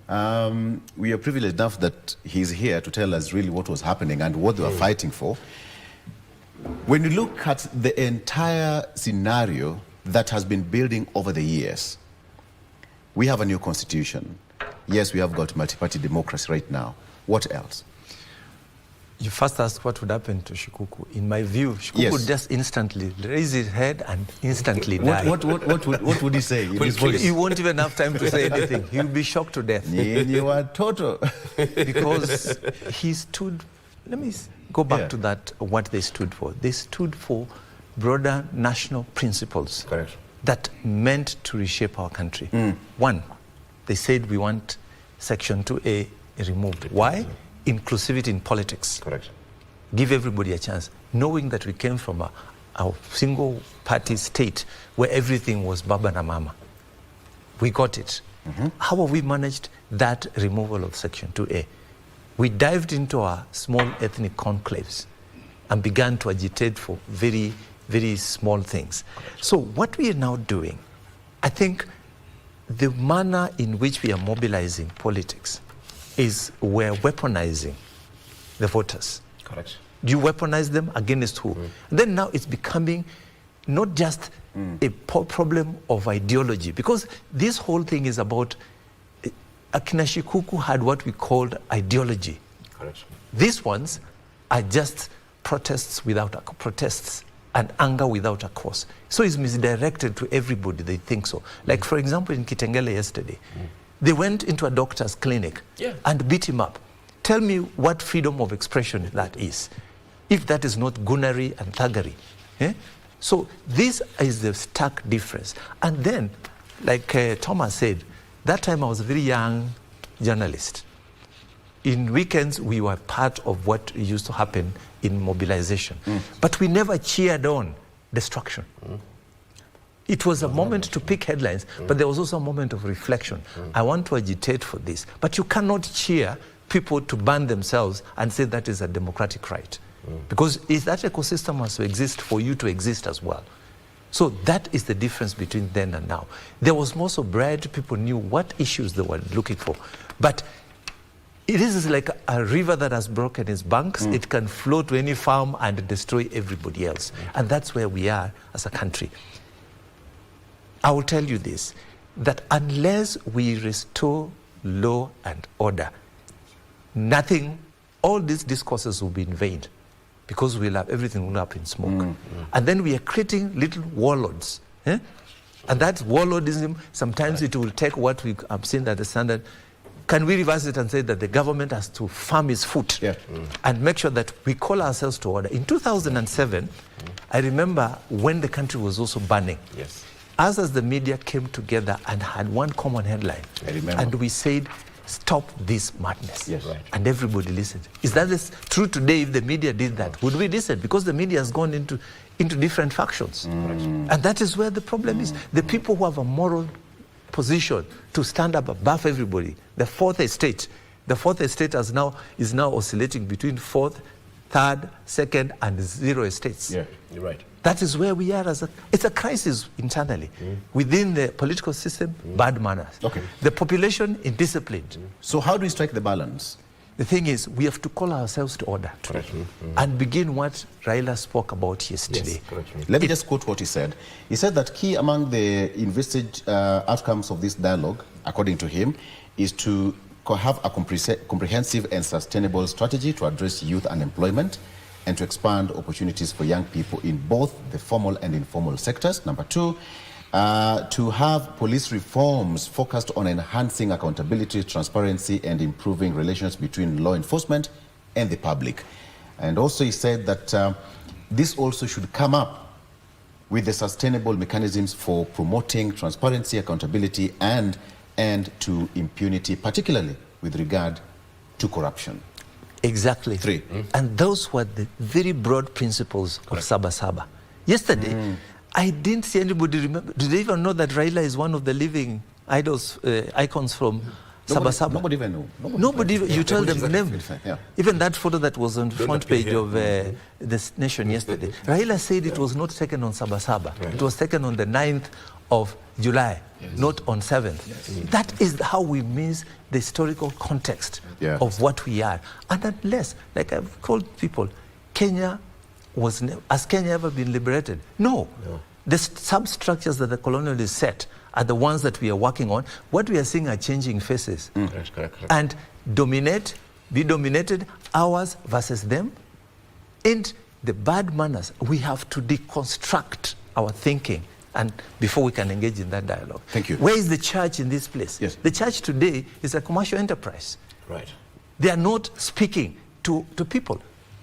we are privileged enough that he's here to tell us really what was happening and what they were fighting for. When you look at the entire scenario that has been building over the years, we have a new constitution. Yes, we have got multi-party democracy right now. What else? You first asked what would happen to Shikuku. In my view, Shikuku would just instantly raise his head and instantly die. What would he say in his voice? He won't even have time to say anything. He'll be shocked to death. You are total. Because he stood, let me go back to that, what they stood for. They stood for broader national principles that meant to reshape our country. One, they said we want Section 2A removed. Why? Inclusivity in politics. Correct. Give everybody a chance, knowing that we came from a single-party state where everything was baba and mama. We got it. How have we managed that removal of Section 2A? We dived into our small ethnic conclaves and began to agitate for very, very small things. So what we are now doing, I think the manner in which we are mobilizing politics is we're weaponizing the voters. Correct. Do you weaponize them against who? Then now it's becoming not just a problem of ideology, because this whole thing is about Akina Shikuku had what we called ideology. Correct. These ones are just protests and anger without a cause. So it's misdirected to everybody, they think so. Like for example, in Kitengele yesterday, they went into a doctor's clinic and beat him up. Tell me what freedom of expression that is, if that is not gunnery and thuggery. So this is the stark difference. And then, like Thomas said, that time I was a very young journalist. In weekends, we were part of what used to happen in mobilization. But we never cheered on destruction. It was a moment to pick headlines, but there was also a moment of reflection. I want to agitate for this. But you cannot cheer people to burn themselves and say that is a democratic right. Because if that ecosystem has to exist for you to exist as well. So that is the difference between then and now. There was more sobriety, people knew what issues they were looking for. But it is like a river that has broken its banks. It can flow to any farm and destroy everybody else. And that's where we are as a country. I will tell you this, that unless we restore law and order, nothing, all these discourses will be in vain, because we'll have everything up in smoke. And then we are creating little warlords. And that warlordism, sometimes it will take what we have seen at the standard. Can we reverse it and say that the government has to farm its foot and make sure that we call ourselves to order? In 2007, I remember when the country was also burning. Us as the media came together and had one common headline. I remember. And we said, stop this madness. And everybody listened. Is that true today? If the media did that, would we listen? Because the media has gone into different factions. And that is where the problem is. The people who have a moral position to stand up above everybody, the fourth estate is now oscillating between fourth, third, second, and zero estates. Yeah, you're right. That is where we are it's a crisis internally. Within the political system, bad manners. The population indisciplined. So how do we strike the balance? The thing is, we have to call ourselves to order and begin what Raila spoke about yesterday. Let me just quote what he said. He said that key among the envisaged outcomes of this dialogue, according to him, is to have a comprehensive and sustainable strategy to address youth unemployment and to expand opportunities for young people in both the formal and informal sectors. Number two, to have police reforms focused on enhancing accountability, transparency, and improving relations between law enforcement and the public. And also he said that this also should come up with the sustainable mechanisms for promoting transparency, accountability, and to impunity, particularly with regard to corruption. Exactly. Three. And those were the very broad principles of Saba Saba. Yesterday, I didn't see anybody remember. Do they even know that Raila is one of the living icons from Saba Saba? Nobody even knew. Nobody you tell them the name. Even that photo that was on the front page of this Nation yesterday. Raila said it was not taken on Saba Saba. It was taken on the 9th of July, not on 7th. That is how we miss the historical context of what we are. And unless, like I've called people, has Kenya ever been liberated? No. The substructures that the colonialists set are the ones that we are working on. What we are seeing are changing faces. Correct. And be dominated, ours versus them. And the bad manners, we have to deconstruct our thinking and before we can engage in that dialogue. Thank you. Where is the church in this place? The church today is a commercial enterprise. They are not speaking to people.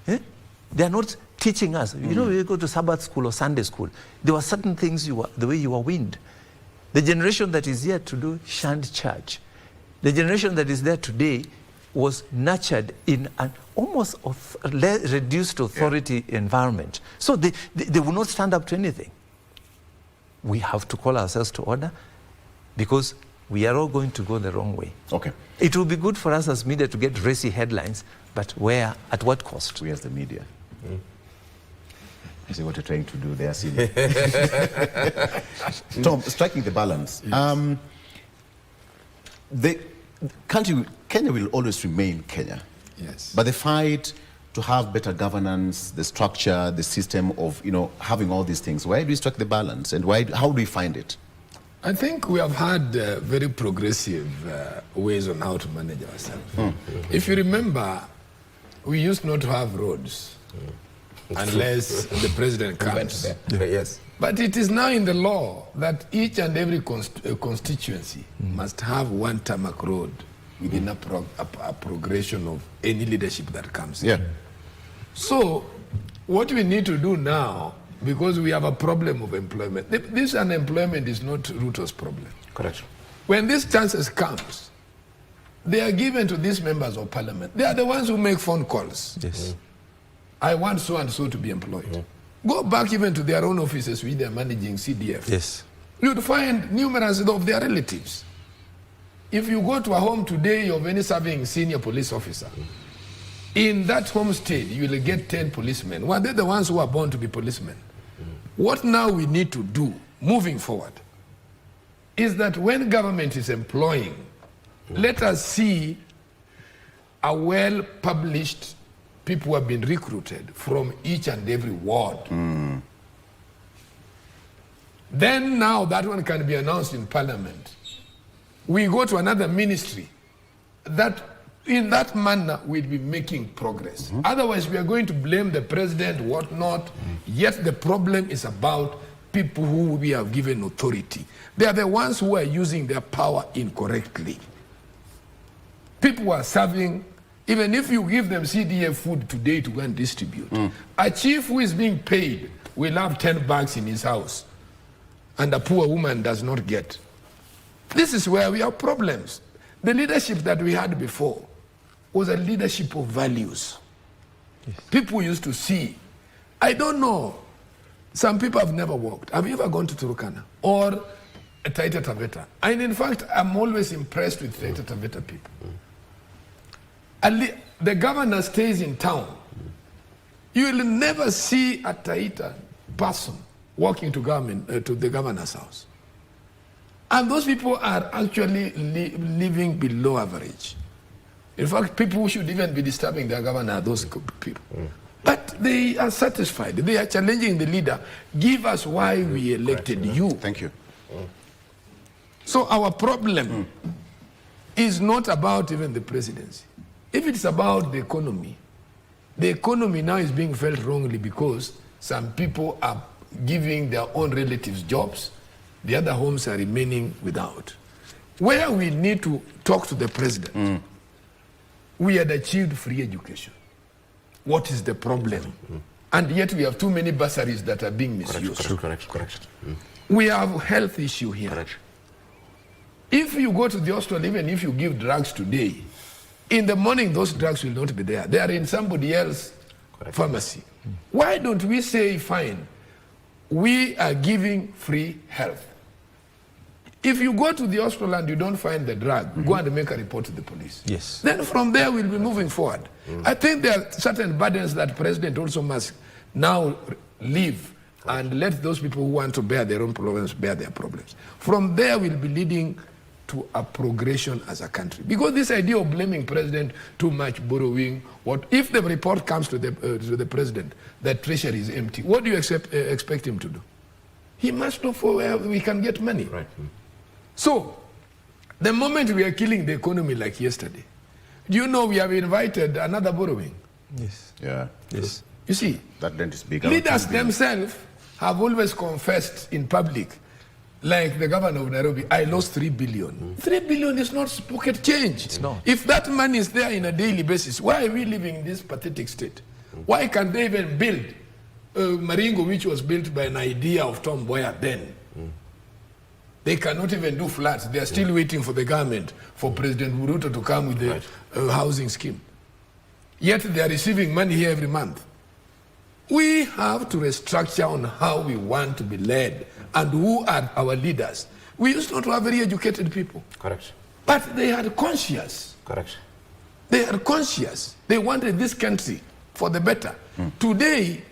They are not teaching us. You know, when you go to Sabbath school or Sunday school, there were certain things the way you were weaned. The generation that is here to do shunned church. The generation that is there today was nurtured in an almost reduced authority environment. So they will not stand up to anything. We have to call ourselves to order because we are all going to go the wrong way. It will be good for us as media to get racy headlines, but where, at what cost? We as the media. You see what you're trying to do there, Tom, striking the balance. Kenya will always remain Kenya. But the fight to have better governance, the structure, the system of having all these things, where do we strike the balance, and how do we find it? I think we have had very progressive ways on how to manage ourselves. If you remember, we used not to have roads unless the president comes. But it is now in the law that each and every constituency must have one tarmac road within a progression of any leadership that comes in. So what we need to do now, because we have a problem of employment, this unemployment is not Ruto's problem. When this chances comes, they are given to these members of parliament. They are the ones who make phone calls. I want so and so to be employed. Go back even to their own offices with their managing CDF. you'd find numerous of their relatives. If you go to a home today of any serving senior police officer, in that homestead, you will get 10 policemen. Well, they're the ones who are born to be policemen. What now we need to do, moving forward, is that when government is employing, let us see a well-published people who have been recruited from each and every ward. Then now that one can be announced in Parliament. We go to another ministry. That in that manner we'll be making progress. Otherwise we are going to blame the president, whatnot. Yet the problem is about people who we have given authority. They are the ones who are using their power incorrectly. People who are serving, even if you give them CDF food today to go and distribute, a chief who is being paid will have 10 bags in his house, and a poor woman does not get. This is where we have problems. The leadership that we had before was a leadership of values. Yes. People used to see. I don't know. Some people have never walked. Have you ever gone to Turkana or Taita Taveta? And in fact, I'm always impressed with Taita Taveta people. The governor stays in town. You will never see a Taita person walking to the governor's house. And those people are actually living below average. In fact, people who should even be disturbing their governor are those people. But they are satisfied. They are challenging the leader. Give us why we elected you. Thank you. So our problem is not about even the presidency. If it's about the economy now is being felt wrongly because some people are giving their own relatives jobs. The other homes are remaining without. Where we need to talk to the president, we had achieved free education. What is the problem? And yet we have too many bursaries that are being misused. Correct. We have a health issue here. Correct. If you go to the hospital, even if you give drugs today, in the morning those drugs will not be there. They are in somebody else's pharmacy. Why don't we say, fine, we are giving free health. If you go to the hospital and you don't find the drug, go and make a report to the police. Yes. Then from there we'll be moving forward. I think there are certain burdens that President also must now leave and let those people who want to bear their own problems bear their problems. From there we'll be leading to a progression as a country. Because this idea of blaming president too much borrowing, what if the report comes to the president that treasury is empty, what do you expect him to do? He must look for where we can get money. Right. So, the moment we are killing the economy like yesterday, do you know we have invited another borrowing? Yes. Yeah. Yes. You see, that dent is big. Leaders themselves have always confessed in public, like the governor of Nairobi, I lost 3 billion. 3 billion is not pocket change. It's not. If that money is there in a daily basis, why are we living in this pathetic state? Why can't they even build Maringo, which was built by an idea of Tom Mboya then? They cannot even do flats. They are still waiting for the government, for President Buruto to come with the housing scheme. Yet they are receiving money here every month. We have to restructure on how we want to be led and who are our leaders. We used not to have very educated people. Correct. But they are conscious. Correct. They are conscious. They wanted this country for the better. Today,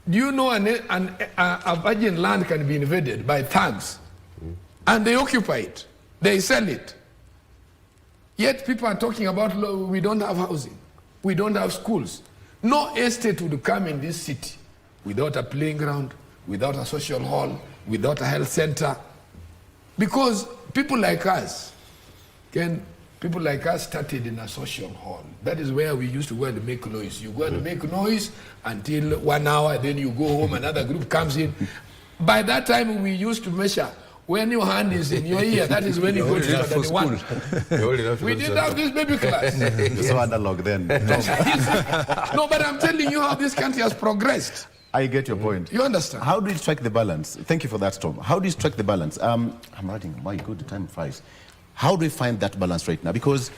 do you know a virgin land can be invaded by thugs? And they occupy it. They sell it. Yet people are talking about we don't have housing. We don't have schools. No estate would come in this city without a playing ground, without a social hall, without a health center. Because people like us, started in a social hall. That is where we used to go and make noise. You go and make noise until 1 hour, then you go home, another group comes in. By that time, we used to measure. When your hand is in your ear, that is when you go to study one. We didn't have this baby class. So analog then. No, but I'm telling you how this country has progressed. I get your point. You understand? How do you strike the balance? Thank you for that, Tom. How do you strike the balance? I'm writing, my good, time flies. How do we find that balance right now? Because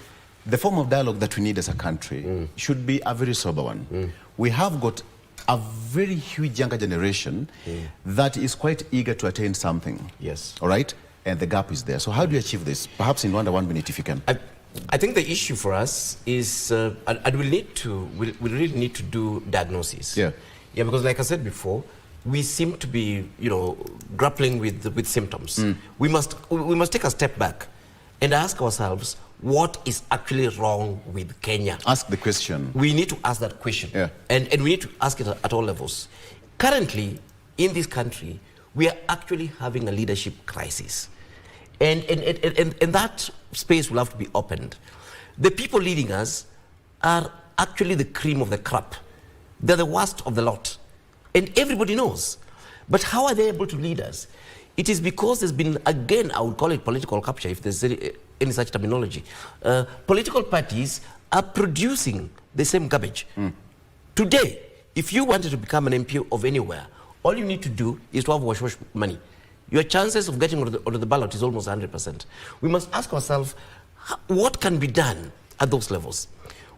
the form of dialogue that we need as a country should be a very sober one. We have got a very huge younger generation that is quite eager to attain something. Yes. All right? And the gap is there. So how do you achieve this? Perhaps in under 1 minute, if you can. I think the issue for us is, and we really need to do diagnosis. Yeah. Yeah, because like I said before, we seem to be, grappling with symptoms. We must take a step back and ask ourselves, what is actually wrong with Kenya? Ask the question. We need to ask that question. Yeah. And we need to ask it at all levels. Currently, in this country, we are actually having a leadership crisis. And that space will have to be opened. The people leading us are actually the cream of the crop. They're the worst of the lot. And everybody knows. But how are they able to lead us? It is because there's been, again, I would call it political capture, if there's any such terminology. Political parties are producing the same garbage. Today, if you wanted to become an MP of anywhere, all you need to do is to have wash money. Your chances of getting onto the ballot is almost 100%. We must ask ourselves, what can be done at those levels?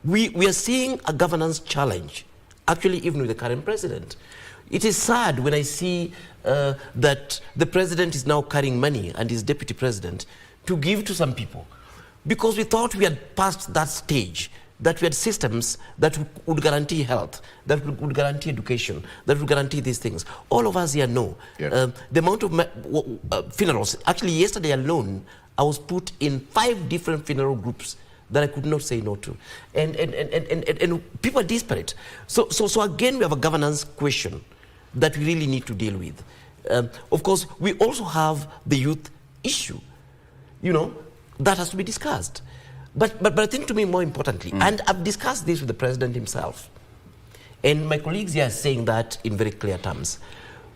We are seeing a governance challenge, actually even with the current president. It is sad when I see that the president is now carrying money and his deputy president to give to some people, because we thought we had passed that stage, that we had systems that would guarantee health, that would guarantee education, that would guarantee these things. All of us here know. Yeah. The amount of funerals, actually yesterday alone, I was put in 5 different funeral groups that I could not say no to. And people are desperate. So again, we have a governance question that we really need to deal with. Of course, we also have the youth issue, that has to be discussed. But I think, to me, more importantly, and I've discussed this with the president himself, and my colleagues here are saying that in very clear terms.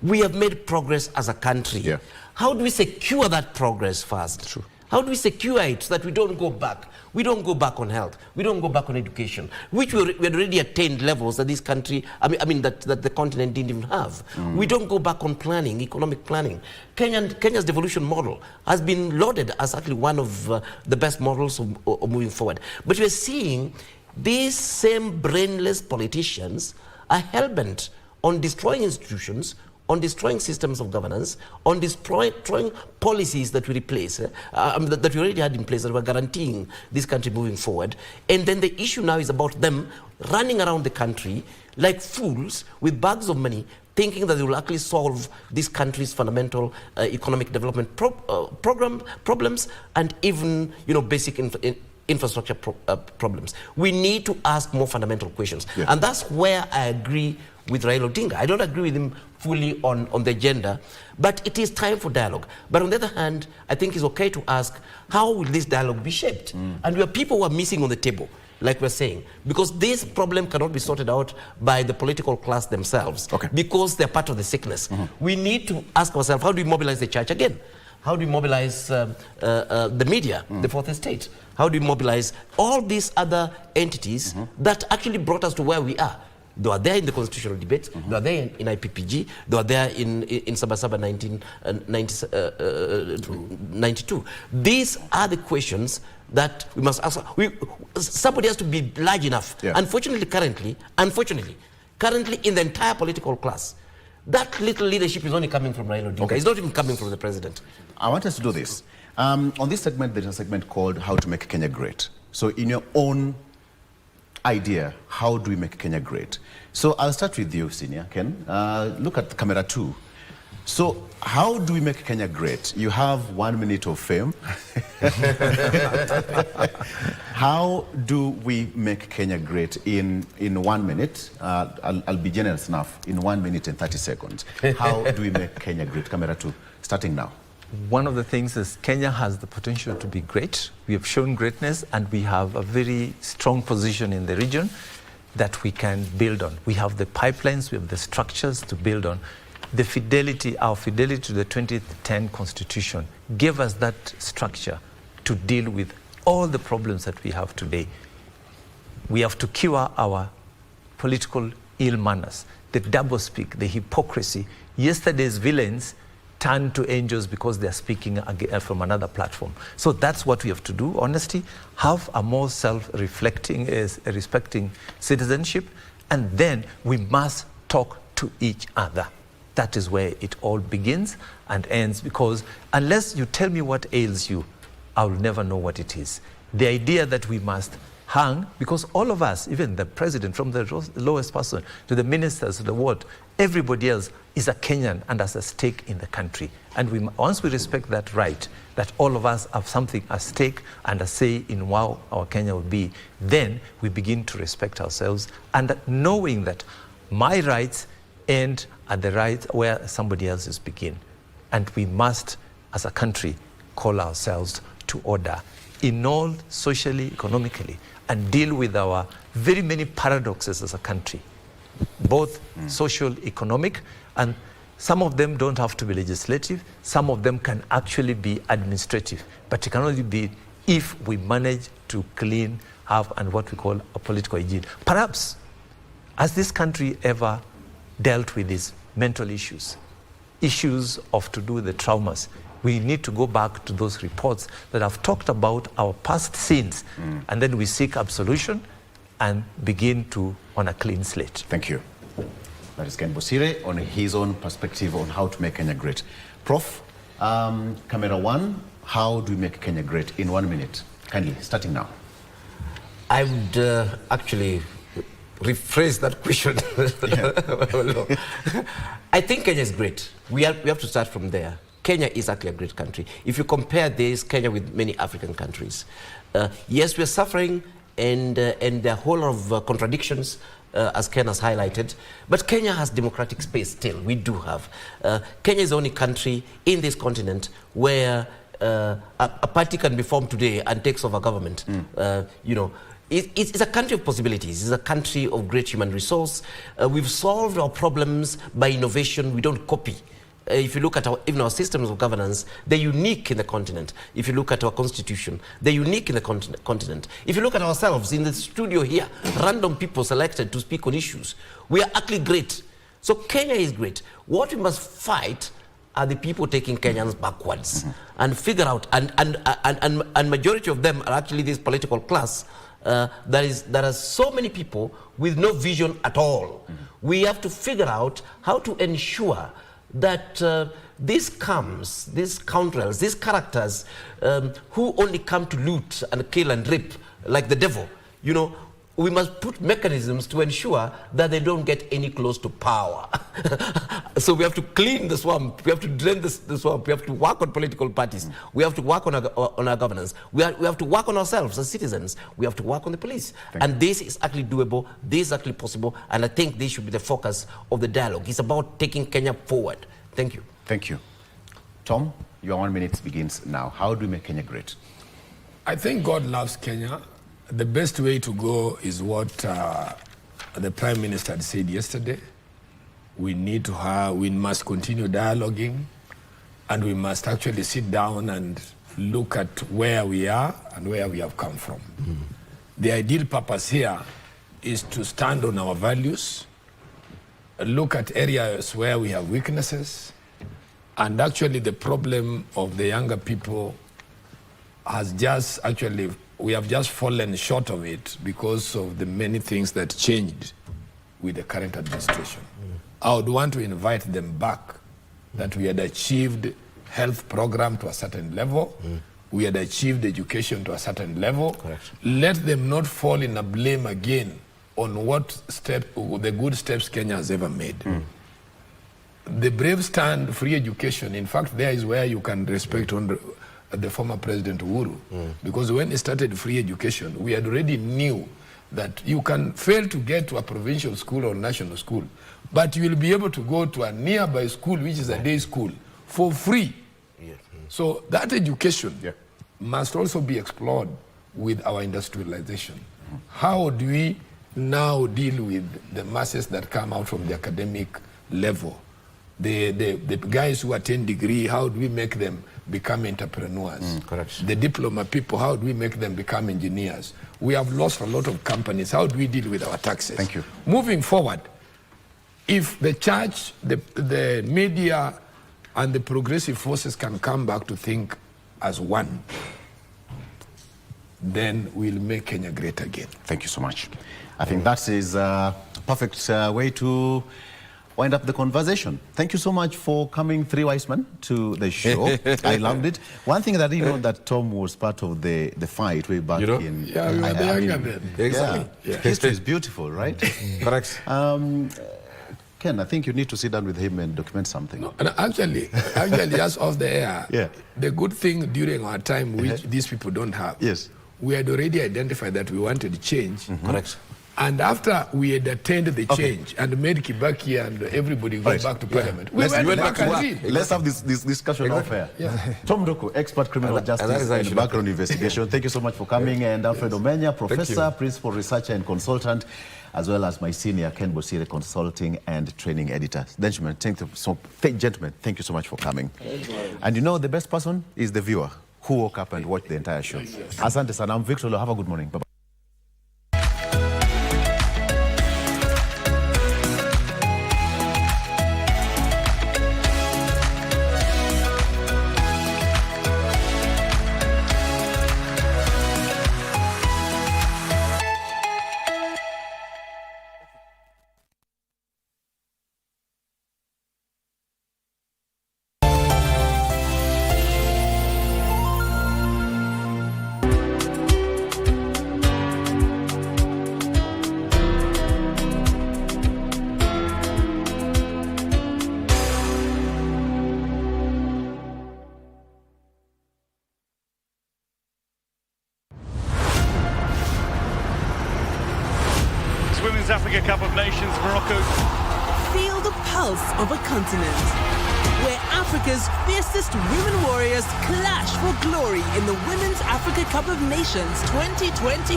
We have made progress as a country. Yeah. How do we secure that progress first? True. How do we secure it so that we don't go back? We don't go back on health. We don't go back on education, which we had already attained levels that this country, that the continent didn't even have. We don't go back on planning, economic planning. Kenya's devolution model has been lauded as actually one of the best models of moving forward. But we're seeing these same brainless politicians are hell-bent on destroying institutions, on destroying systems of governance, on destroying policies that we replace, that we already had in place, that were guaranteeing this country moving forward. And then the issue now is about them running around the country like fools with bags of money, thinking that they will actually solve this country's fundamental economic development problems and even basic infrastructure problems. We need to ask more fundamental questions. Yeah. And that's where I agree with Raila Odinga. I don't agree with him fully on the agenda, but it is time for dialogue. But on the other hand, I think it's okay to ask, how will this dialogue be shaped? And we have people who are missing on the table, like we're saying, because this problem cannot be sorted out by the political class themselves, because they're part of the sickness. We need to ask ourselves, how do we mobilize the church again? How do we mobilize the media, the fourth estate? How do we mobilize all these other entities that actually brought us to where we are? They were there in the constitutional debate, they were there in IPPG, they were there in Saba Saba 1992. These are the questions that we must ask. Somebody has to be large enough. Yeah. Unfortunately, currently, in the entire political class, that little leadership is only coming from Raila Odinga. It's not even coming from the president. I want us to do this. On this segment, there's a segment called How to Make Kenya Great. So in your own idea, how do we make Kenya great? So I'll start with you, Senior Ken. Look at camera 2. So how do we make Kenya great? You have 1 minute of fame. How do we make Kenya great in 1 minute? I'll be generous enough, in 1 minute and 30 seconds. How do we make Kenya great? Camera 2, starting now. One of the things is Kenya has the potential to be great. We have shown greatness and we have a very strong position in the region that we can build on. We have the pipelines, we have the structures to build on. The fidelity, our fidelity to the 2010 Constitution gave us that structure to deal with all the problems that we have today. We have to cure our political ill manners, the doublespeak, the hypocrisy. Yesterday's villains turn to angels because they are speaking from another platform. So that's what we have to do, honesty, have a more self-reflecting, respecting citizenship, and then we must talk to each other. That is where it all begins and ends, because unless you tell me what ails you, I will never know what it is. The idea that we must hang, because all of us, even the president, from the lowest person to the ministers, to the what, everybody else is a Kenyan and has a stake in the country. And once we respect that right, that all of us have something at stake and a say in how our Kenya will be, then we begin to respect ourselves, and knowing that my rights end at the right where somebody else's begin. And we must, as a country, call ourselves to order in all, socially, economically, and deal with our very many paradoxes as a country, both social, economic, and some of them don't have to be legislative, some of them can actually be administrative, but it can only be if we manage to clean up and what we call a political hygiene. Perhaps, has this country ever dealt with these mental issues of to do with the traumas? We need to go back to those reports that have talked about our past sins, and then we seek absolution and begin to on a clean slate. Thank you. That is Ken Bosire on his own perspective on how to make Kenya great. Prof, camera one, how do we make Kenya great in 1 minute? Kindly, starting now. I would actually rephrase that question. I think Kenya is great. We have to start from there. Kenya is actually a great country. If you compare this Kenya with many African countries, yes, we're suffering and there are a whole lot of contradictions, as Ken has highlighted, but Kenya has democratic space still. We do have. Kenya is the only country in this continent where a party can be formed today and takes over government. You know, it's a country of possibilities. It's a country of great human resource. We've solved our problems by innovation. We don't copy. If you look at even our systems of governance, they're unique in the continent. If you look at our constitution, they're unique in the continent. If you look at ourselves in the studio here, random people selected to speak on issues, we are actually great. So Kenya is great. What we must fight are the people taking Kenyans backwards and figure out, and majority of them are actually this political class. There are so many people with no vision at all. We have to figure out how to ensure that these scoundrels, these characters who only come to loot and kill and rape like the devil, you know, we must put mechanisms to ensure that they don't get any close to power. So we have to clean the swamp, we have to drain the swamp, we have to work on political parties, we have to work on our governance, we have to work on ourselves as citizens, we have to work on the police. And this is actually doable, this is actually possible, and I think this should be the focus of the dialogue. It's about taking Kenya forward. Thank you. Thank you. Tom, your 1 minute begins now. How do we make Kenya great? I think God loves Kenya. The best way to go is what the Prime Minister had said yesterday. We must continue dialoguing, and we must actually sit down and look at where we are and where we have come from. The ideal purpose here is to stand on our values, look at areas where we have weaknesses, and actually the problem of the younger people has just actually, we have just fallen short of it because of the many things that changed with the current administration. I would want to invite them back, that we had achieved health program to a certain level, we had achieved education to a certain level. Correct. Let them not fall in a blame again on the good steps Kenya has ever made. The brave stand, free education, in fact, there is where you can respect the former President Uhuru. Because when he started free education, we had already knew that you can fail to get to a provincial school or national school, but you will be able to go to a nearby school, which is a day school, for free. So that education must also be explored with our industrialization. How do we now deal with the masses that come out from the academic level? The guys who attain degree, how do we make them become entrepreneurs? Correct. The diploma people, how do we make them become engineers? We have lost a lot of companies. How do we deal with our taxes? Thank you. Moving forward, if the church, the media, and the progressive forces can come back to think as one, then we'll make Kenya great again. Thank you so much. I think that is a perfect way to wind up the conversation. Thank you so much for coming, three wise men, to the show. I loved it. One thing that I didn't know that Tom was part of the fight way back in... Yeah, we were the younger men. Exactly. Yeah. History is beautiful, right? Correct. Ken, I think you need to sit down with him and document something. No, actually, just off the air, the good thing during our time, which these people don't have, we had already identified that we wanted change. Correct. And after we had attained the change and made Kibaki and everybody go back to parliament, we went back and did. Let's have this discussion off air. Tom Doko, expert criminal justice and background investigation. Thank you so much for coming. And Alfred Omenya, professor, principal researcher and consultant, as well as my senior Ken Bosire, consulting and training editor. Gentlemen, thank you so much for coming. And you know, the best person is the viewer who woke up and watched the entire show. Asante sana. I'm Victor. Have a good morning. Bye-bye. Women's Africa Cup of Nations, Morocco. Feel the pulse of a continent, where Africa's fiercest women warriors clash for glory in the Women's Africa Cup of Nations 2024.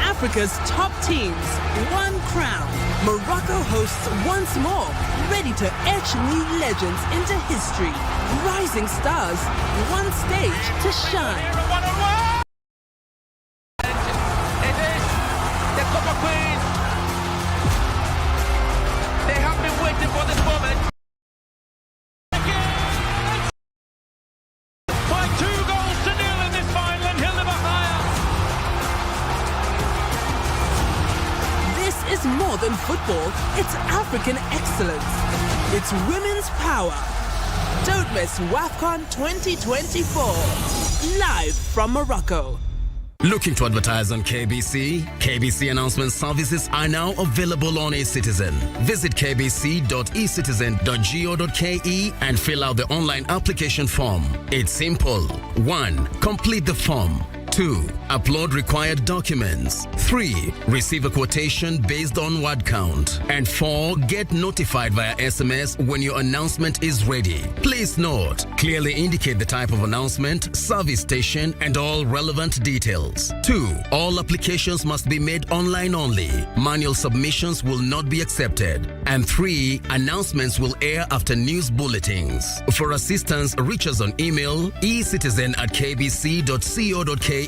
Africa's top teams, one crown. Morocco hosts once more, ready to etch new legends into history. Rising stars, one stage to shine. It is the Cup of Queens. They have been waiting for this moment. By 2-0 in this final, and he'll never higher. This is more than football, it's African excellence. It's women's power. Don't miss WAFCON 2024. Live from Morocco. Looking to advertise on KBC? KBC announcement services are now available on eCitizen. Visit kbc.ecitizen.go.ke and fill out the online application form. It's simple. 1. Complete the form. 2. Upload required documents. 3. Receive a quotation based on word count. And 4. Get notified via SMS when your announcement is ready. Please note, clearly indicate the type of announcement, service station, and all relevant details. 2. All applications must be made online only. Manual submissions will not be accepted. And 3. Announcements will air after news bulletins. For assistance, reach us on email ecitizen@kbc.co.ke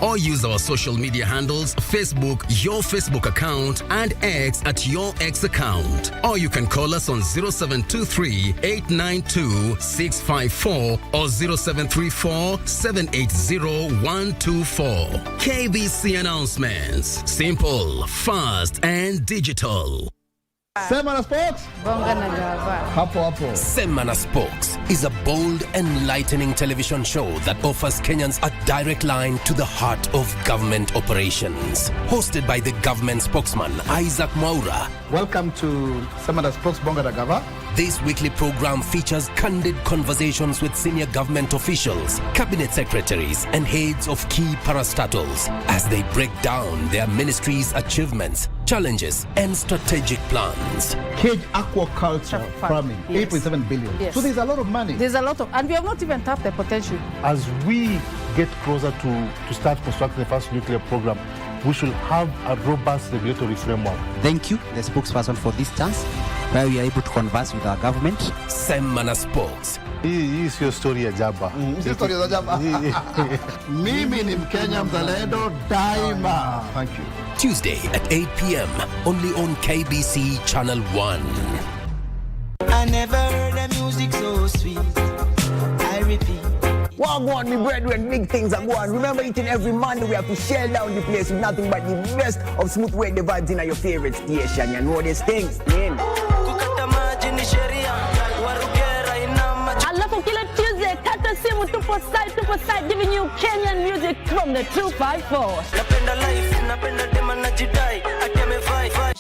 or use our social media handles, Facebook, your Facebook account, and X at your X account. Or you can call us on 0723-892-654 or 0734-780-124. KBC announcements. Simple, fast, and digital. Semana Sports. Semana Sports is a bold, enlightening television show that offers Kenyans a direct line to the heart of government operations. Hosted by the government spokesman, Isaac Mwaura. Welcome to Semana Sports Bonga da Gava. This weekly program features candid conversations with senior government officials, cabinet secretaries, and heads of key parastatals as they break down their ministry's achievements, challenges, and strategic plans. Cage aquaculture farming, 8.7 billion. Yes. So there's a lot of money. There's a lot of, and we have not even tapped the potential. As we get closer to start constructing the first nuclear program, we should have a robust regulatory framework. Thank you, the spokesperson, for this chance where we are able to converse with our government. Semana Sports. Hii sio story ya jaba. Sio story ya jaba. Mimi ni Mkenya mzalendo daima. Thank you. Tuesday at 8 p.m. only on KBC Channel 1. I never heard the music so sweet. I repeat. Wagwan, me brethren, big things are going. Remember, each and every Monday we have to shell down the place with nothing but the best of smooth reggae vibes in your favorite station. You know these things, man. Alafu kila Tuesday, kata simu tupo side giving you Kenyan music from the 254.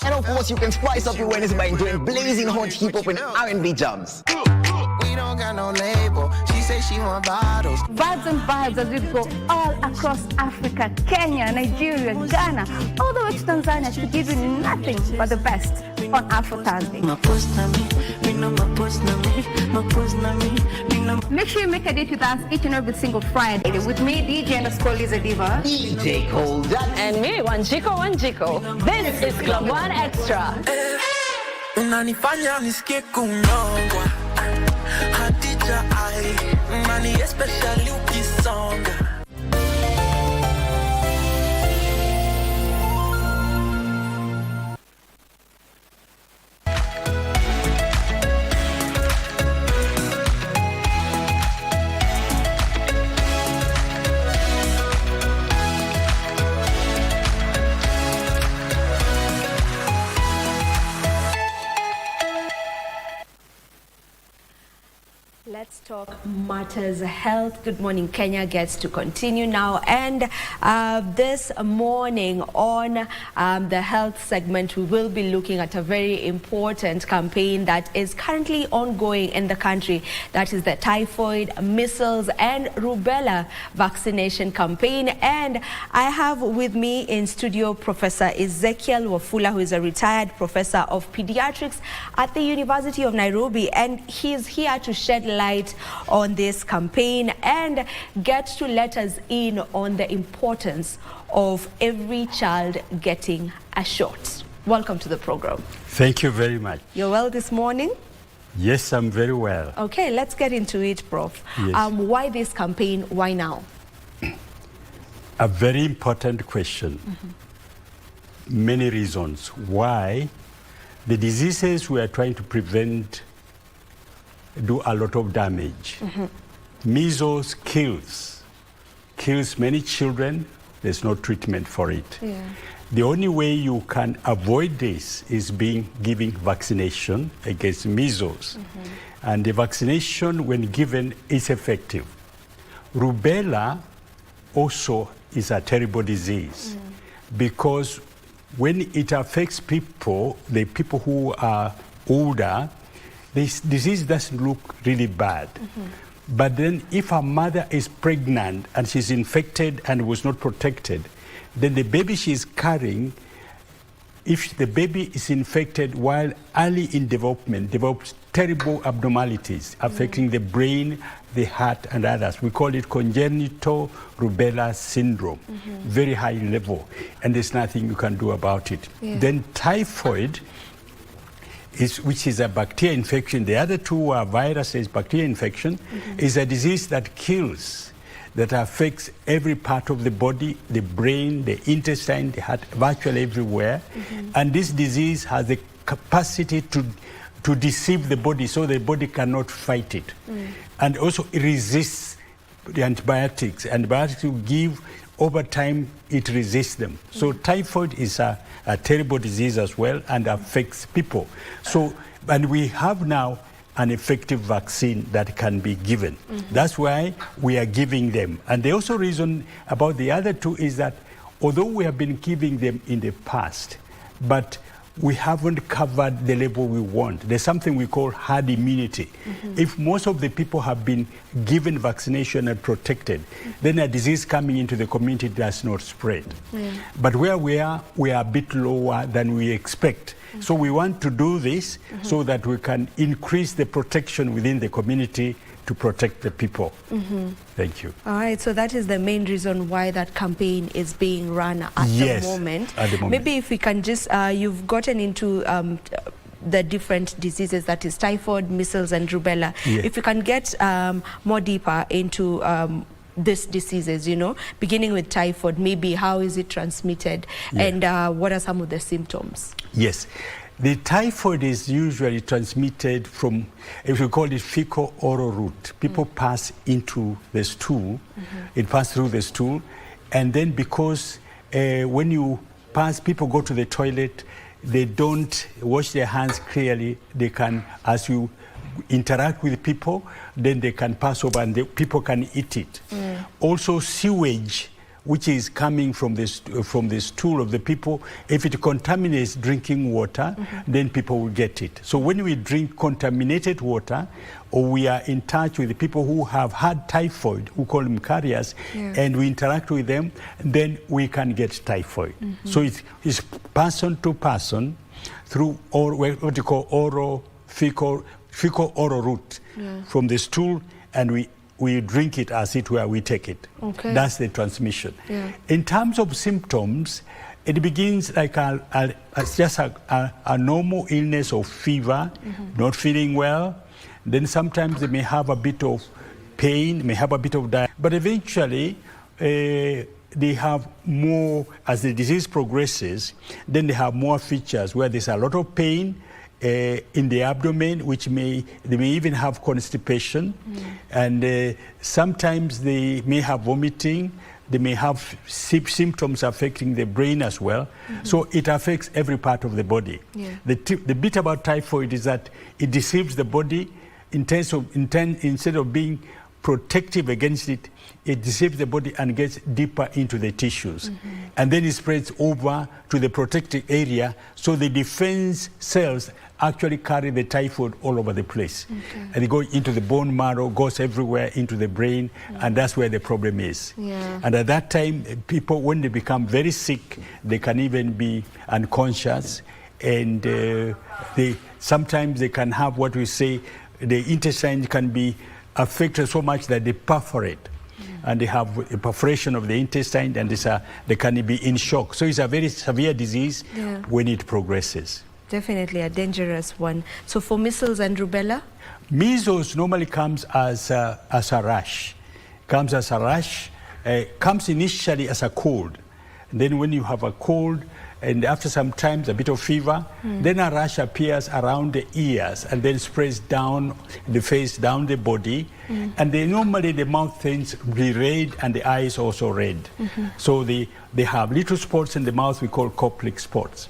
And of course, you can spice up your Wednesday by enjoying blazing hot hip-hop and R&B jams. We don't got no label. She say she want bottles. Vibes and vibes as we go all across Africa, Kenya, Nigeria, Ghana, all the way to Tanzania to give you nothing but the best on Afro Thursday. Make sure you make a date with us each and every single Friday with me, DJ_Liza Diva, DJ Cold, and me, Wanjiko. This is Club One Extra. Unanifanya nisikie kunyongwa Hadija ai Mani especially ukisonga Let's talk matters health. Good morning, Kenya gets to continue now. And this morning on the health segment, we will be looking at a very important campaign that is currently ongoing in the country. That is the typhoid, measles, and rubella vaccination campaign. And I have with me in studio Professor Ezekiel Wafula, who is a retired professor of pediatrics at the University of Nairobi. And he's here to shed light on this campaign and get to let us in on the importance of every child getting a shot. Welcome to the program. Thank you very much. You're well this morning? Yes, I'm very well. Okay, let's get into it, Prof. Yes. Why this campaign? Why now? A very important question. Many reasons why the diseases we are trying to prevent do a lot of damage. Measles kills many children. There's no treatment for it. Yeah. The only way you can avoid this is giving vaccination against measles. And the vaccination, when given, is effective. Rubella also is a terrible disease because when it affects people, the people who are older, this disease doesn't look really bad. But then if a mother is pregnant and she's infected and was not protected, then the baby she's carrying, if the baby is infected while early in development, develops terrible abnormalities affecting the brain, the heart, and others. We call it congenital rubella syndrome, very high level, and there's nothing you can do about it. Then typhoid, which is a bacteria infection. The other two are viruses. Bacteria infection is a disease that kills, that affects every part of the body, the brain, the intestine, the heart, virtually everywhere. And this disease has the capacity to deceive the body so the body cannot fight it. And also it resists the antibiotics. Antibiotics you give, over time, it resists them. So typhoid is a terrible disease as well and affects people. So, and we have now an effective vaccine that can be given. That's why we are giving them. And the also reason about the other two is that although we have been giving them in the past, but we haven't covered the level we want. There's something we call herd immunity. If most of the people have been given vaccination and protected, then a disease coming into the community does not spread. But where we are a bit lower than we expect. So we want to do this so that we can increase the protection within the community to protect the people. Thank you. All right, so that is the main reason why that campaign is being run at the moment. At the moment. Maybe if we can just, you've gotten into the different diseases, that is typhoid, measles, and rubella. If you can get more deeper into these diseases, you know, beginning with typhoid, maybe how is it transmitted and what are some of the symptoms? Yes. The typhoid is usually transmitted from, if you call it fecal oral route. People pass into the stool, it passes through the stool, and then because when you pass, people go to the toilet, they don't wash their hands clearly, they can, as you interact with people, then they can pass over and the people can eat it. Also sewage, which is coming from the stool of the people, if it contaminates drinking water, then people will get it. So when we drink contaminated water, or we are in touch with the people who have had typhoid, who call them carriers, and we interact with them, then we can get typhoid. So it's person to person through what you call oral, fecal oral route from the stool, and we drink it as it were, we take it. Okay. That's the transmission. In terms of symptoms, it begins like just a normal illness of fever, not feeling well. Then sometimes they may have a bit of pain, may have a bit of diarrhea. But eventually, they have more, as the disease progresses, then they have more features where there's a lot of pain, in the abdomen, which they may even have constipation, and sometimes they may have vomiting. They may have symptoms affecting the brain as well. So it affects every part of the body. The bit about typhoid is that it deceives the body instead of being protective against it, it deceives the body and gets deeper into the tissues. And then it spreads over to the protected area, so the defense cells actually carry the typhoid all over the place. And they go into the bone marrow, goes everywhere into the brain, and that's where the problem is. And at that time, people, when they become very sick, they can even be unconscious, and sometimes they can have what we say, the intestine can be affected so much that they perforate. And they have a perforation of the intestine, and they can be in shock. So it's a very severe disease when it progresses. Definitely a dangerous one. So for measles and rubella? Measles normally comes as a rash. Comes as a rash, comes initially as a cold. And then when you have a cold, and after some time, a bit of fever, then a rash appears around the ears and then spreads down the face, down the body. And normally the mouth tends to be red and the eyes also red. So they have little spots in the mouth we call Koplik spots.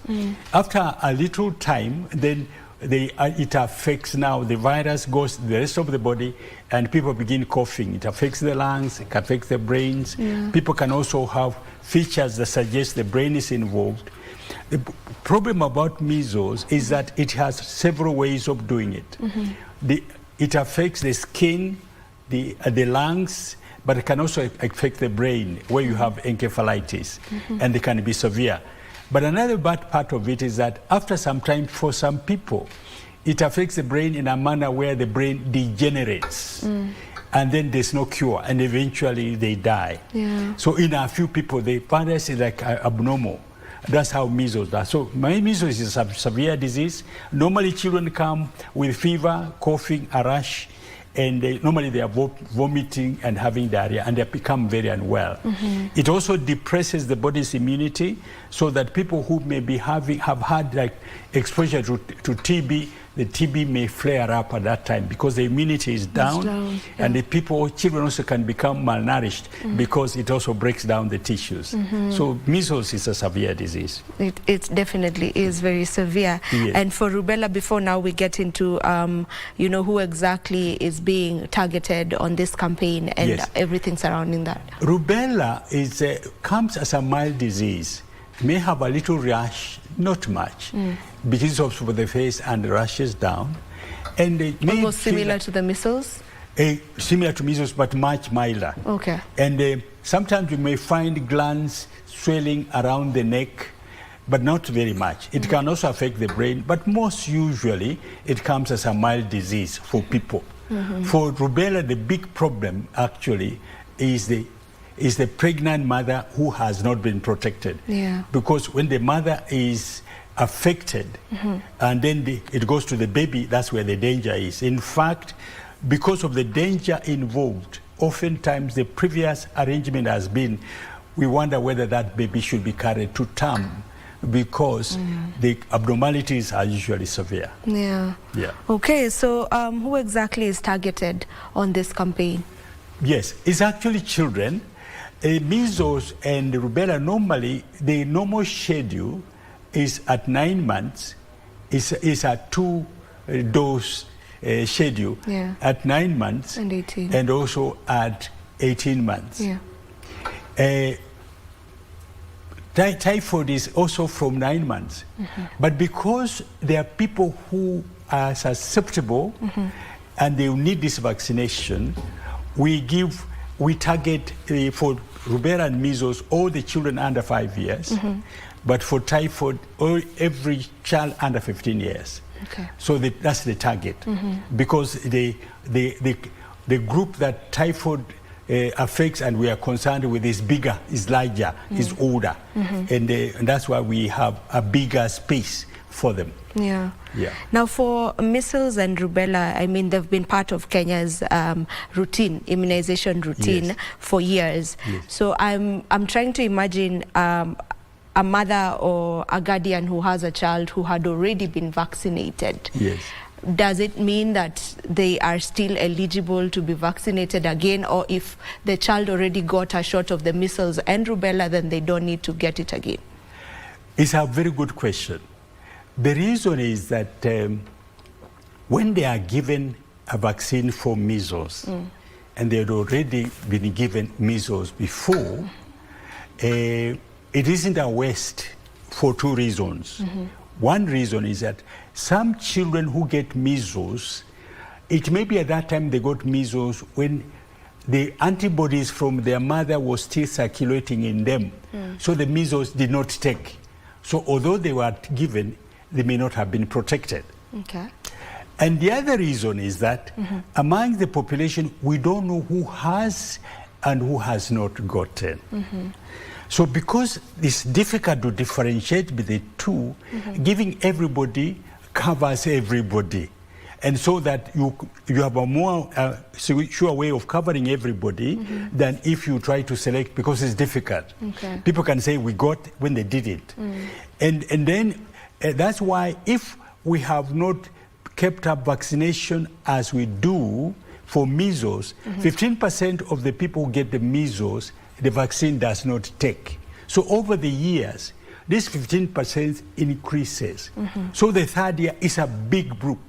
After a little time, then it affects now, the virus goes to the rest of the body and people begin coughing. It affects the lungs, it affects the brains. People can also have features that suggest the brain is involved. The problem about measles is that it has several ways of doing it. It affects the skin, the lungs, but it can also affect the brain where you have encephalitis, and they can be severe. But another bad part of it is that after some time, for some people, it affects the brain in a manner where the brain degenerates. And then there's no cure, and eventually they die. So in a few people, the virus is like abnormal. That's how measles does. So measles is a severe disease. Normally children come with fever, coughing, a rash, and normally they are vomiting and having diarrhea, and they become very unwell. It also depresses the body's immunity, so that people who may be have had like exposure to TB, the TB may flare up at that time because the immunity is down, and the children also can become malnourished because it also breaks down the tissues. So measles is a severe disease. It definitely is very severe. And for rubella, before now we get into who exactly is being targeted on this campaign and everything surrounding that. Rubella comes as a mild disease. May have a little rash, not much, because of the face and the rashes down. And it may almost similar to the measles? Similar to measles, but much milder. And sometimes you may find glands swelling around the neck, but not very much. It can also affect the brain, but most usually it comes as a mild disease for people. For rubella, the big problem actually is the pregnant mother who has not been protected. Because when the mother is affected and then it goes to the baby, that's where the danger is. In fact, because of the danger involved, oftentimes the previous arrangement has been, we wonder whether that baby should be carried to term, because the abnormalities are usually severe. Okay, so who exactly is targeted on this campaign? Yes, it's actually children. Measles and rubella, normally, the normal schedule is at 9 months, is a 2-dose schedule at 9 months and 18, and also at 18 months. Typhoid is also from 9 months, but because there are people who are susceptible and they need this vaccination, we target for rubella and measles all the children under 5 years, but for typhoid, every child under 15 years. So that's the target, because the group that typhoid affects and we are concerned with is bigger, is larger, is older, and that's why we have a bigger space for them. Now, for measles and rubella, I mean, they've been part of Kenya's routine, immunization routine for years. So I'm trying to imagine a mother or a guardian who has a child who had already been vaccinated. Does it mean that they are still eligible to be vaccinated again, or if the child already got a shot of the measles and rubella, then they don't need to get it again? It's a very good question. The reason is that when they are given a vaccine for measles, and they had already been given measles before, it isn't a waste for 2 reasons. One reason is that some children who get measles, it may be at that time they got measles when the antibodies from their mother was still circulating in them. So the measles did not take. So although they were given, they may not have been protected. And the other reason is that among the population, we don't know who has and who has not gotten. So because it's difficult to differentiate between the two, giving everybody covers everybody. And so that you have a more sure way of covering everybody than if you try to select, because it's difficult. People can say we got when they did it. And then that's why if we have not kept up vaccination as we do for measles, 15% of the people who get the measles, the vaccine does not take. So over the years, this 15% increases. So the 3rd year is a big group.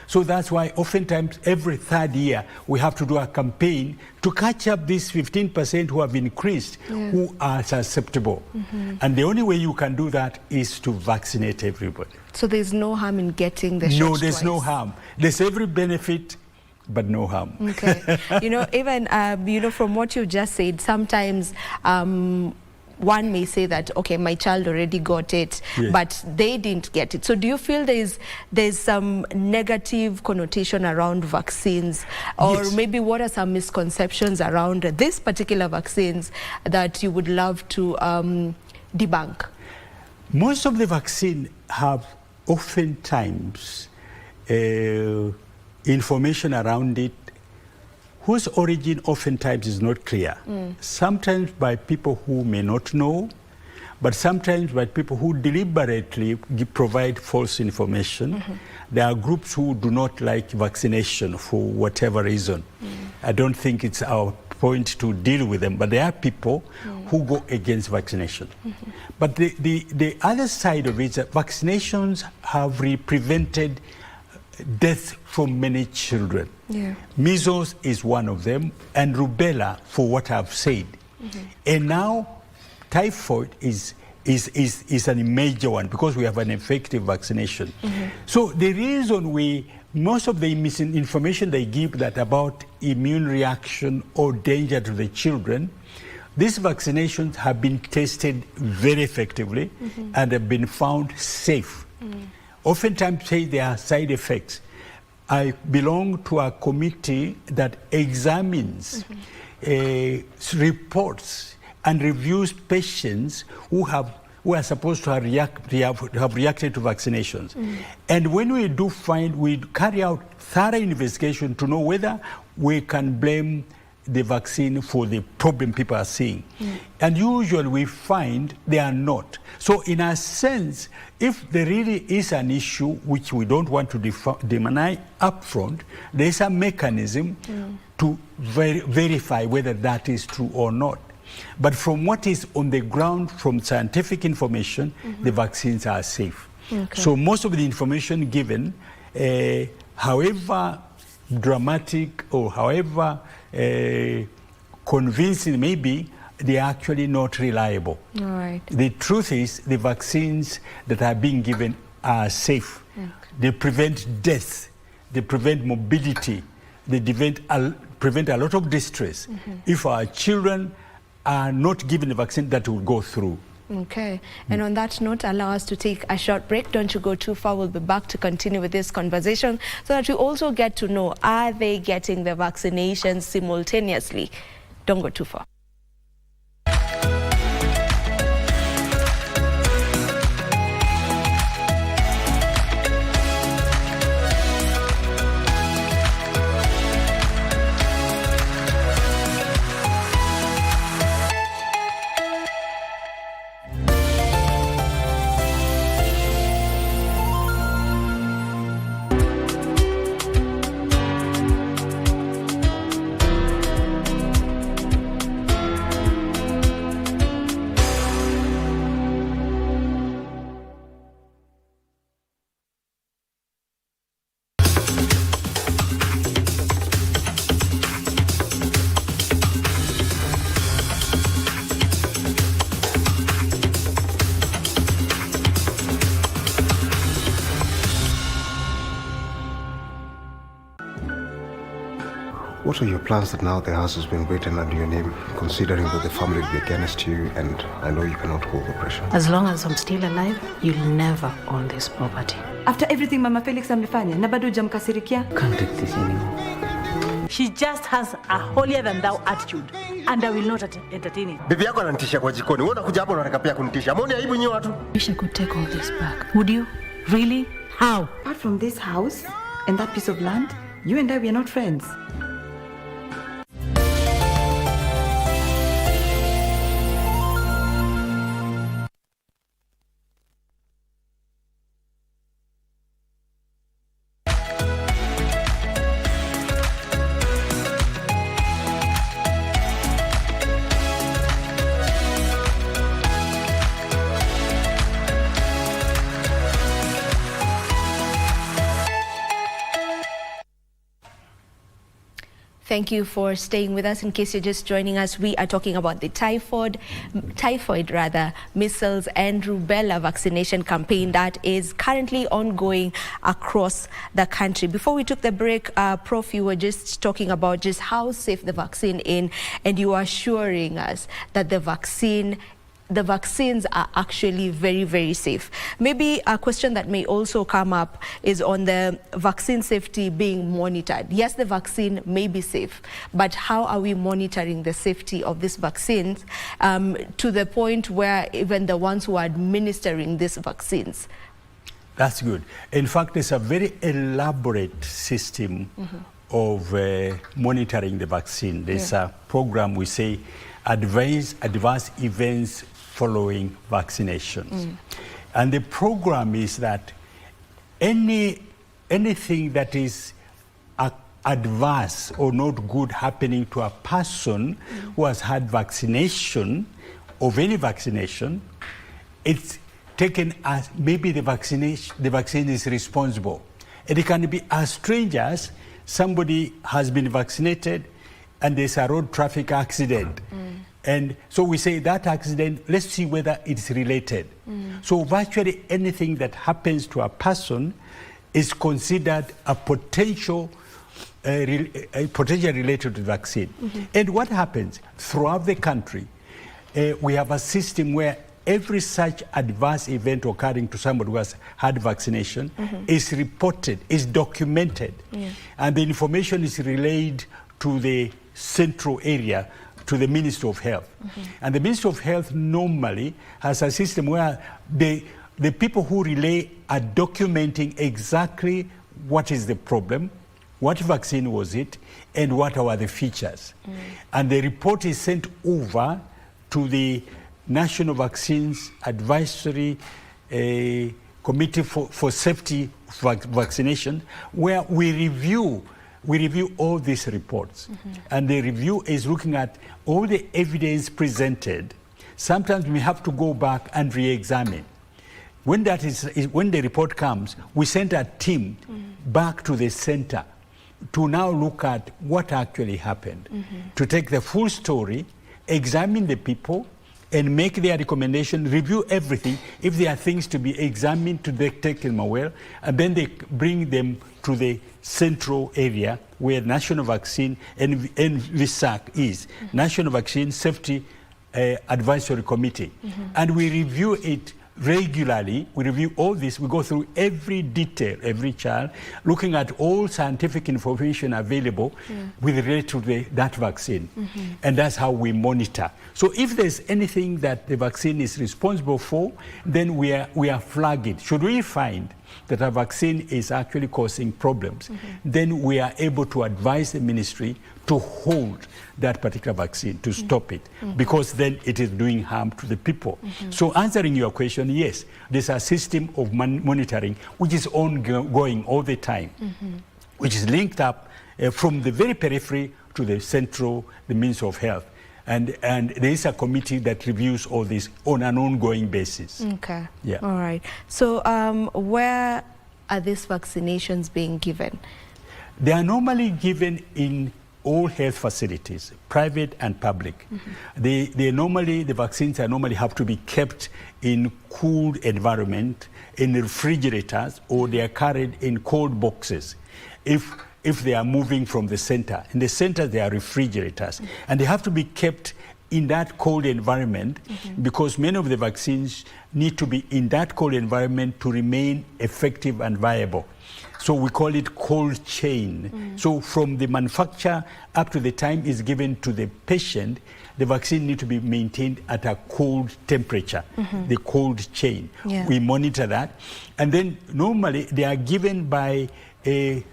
So that's why oftentimes every 3rd year we have to do a campaign to catch up these 15% who have increased, who are susceptible. And the only way you can do that is to vaccinate everybody. So there's no harm in getting the shot No, there's no harm. There's every benefit, but no harm. Even, from what you just said, sometimes one may say that, okay, my child already got it, but they didn't get it. So do you feel there's some negative connotation around vaccines? Or maybe what are some misconceptions around this particular vaccines that you would love to debunk? Most of the vaccine have oftentimes information around it whose origin oftentimes is not clear. Sometimes by people who may not know, but sometimes by people who deliberately provide false information. There are groups who do not like vaccination for whatever reason. I don't think it's our point to deal with them, but there are people who go against vaccination. But the other side of it is that vaccinations have prevented death from many children. Measles is one of them, and rubella, for what I've said. And now typhoid is a major one because we have an effective vaccination. So the reason most of the misinformation they give that about immune reaction or danger to the children, these vaccinations have been tested very effectively and have been found safe. Oftentimes say there are side effects. I belong to a committee that examines reports and reviews patients who are supposed to have reacted to vaccinations. And when we do find, we carry out thorough investigation to know whether we can blame the vaccine for the problem people are seeing. And usually we find they are not. So in a sense, if there really is an issue which we don't want to demonize upfront, there is a mechanism to verify whether that is true or not. But from what is on the ground, from scientific information, the vaccines are safe. Okay. So most of the information given, however dramatic or however convincing it may be, they are actually not reliable. All right. The truth is the vaccines that are being given are safe. Okay. They prevent death, they prevent mobility, they prevent a lot of distress. If our children are not given the vaccine, that will go through. Okay. And on that note, allow us to take a short break. Don't you go too far. We'll be back to continue with this conversation so that we also get to know, are they getting the vaccinations simultaneously? Don't go too far. What are your plans that now the house has been written under your name, considering that the family will be against you and I know you cannot hold the pressure? As long as I'm still alive, you'll never own this property. After everything Mama Felix amefanya, na bado hujamkasirikia? Can't take this anymore. She just has a holier than thou attitude and I will not entertain it. Bibi yako ananitisha kwa jikoni. Wewe unakuja hapo unataka pia kunitisha. Mbona aibu nyinyi watu? Wish I could take all this back. Would you? Really? How? Apart from this house and that piece of land, you and I, we are not friends. Thank you for staying with us. In case you're just joining us, we are talking about the typhoid, measles and rubella vaccination campaign that is currently ongoing across the country. Before we took the break, Prof, you were just talking about just how safe the vaccine is, and you are assuring us that the vaccines are actually very, very safe. Maybe a question that may also come up is on the vaccine safety being monitored. Yes, the vaccine may be safe, but how are we monitoring the safety of these vaccines to the point where even the ones who are administering these vaccines? That's good. In fact, there's a very elaborate system of monitoring the vaccine. There's a program we say advanced events following vaccinations. And the program is that anything that is adverse or not good happening to a person who has had vaccination, of any vaccination, it's taken as maybe the vaccine is responsible. And it can be as strange as somebody has been vaccinated and there's a road traffic accident. And so we say that accident, let's see whether it's related. So virtually anything that happens to a person is considered a potential related to the vaccine. And what happens throughout the country, we have a system where every such adverse event occurring to somebody who has had vaccination is reported, is documented, and the information is relayed to the central area, to the Ministry of Health. And the Ministry of Health normally has a system where the people who relay are documenting exactly what is the problem, what vaccine was it, and what are the features. And the report is sent over to the National Vaccines Advisory Committee for Safety Vaccination, where we review we review all these reports. And the review is looking at all the evidence presented. Sometimes we have to go back and re-examine. When when the report comes, we send a team back to the center to now look at what actually happened, to take the full story, examine the people, and make their recommendation, review everything. If there are things to be examined, to take them away, and then they bring them to the central area where National Vaccine and VSAC is, National Vaccine Safety Advisory Committee. And we review it regularly. We review all this. We go through every detail, every child, looking at all scientific information available with relate to that vaccine. And that's how we monitor. So if there's anything that the vaccine is responsible for, then we are flagging. Should we find that a vaccine is actually causing problems, then we are able to advise the ministry to hold that particular vaccine, to stop it, because then it is doing harm to the people. So answering your question, yes, there's a system of monitoring which is ongoing all the time, which is linked up from the very periphery to the central, the Ministry of Health. And there is a committee that reviews all this on an ongoing basis. Okay. Yeah. All right. So where are these vaccinations being given? They are normally given in all health facilities, private and public. The vaccines normally have to be kept in cooled environment, in refrigerators, or they are carried in cold boxes. If they are moving from the center. In the center, they are refrigerators. And they have to be kept in that cold environment because many of the vaccines need to be in that cold environment to remain effective and viable. So we call it cold chain. So from the manufacturer up to the time it's given to the patient, the vaccine needs to be maintained at a cold temperature, the cold chain. Yeah. We monitor that. And then normally they are given by a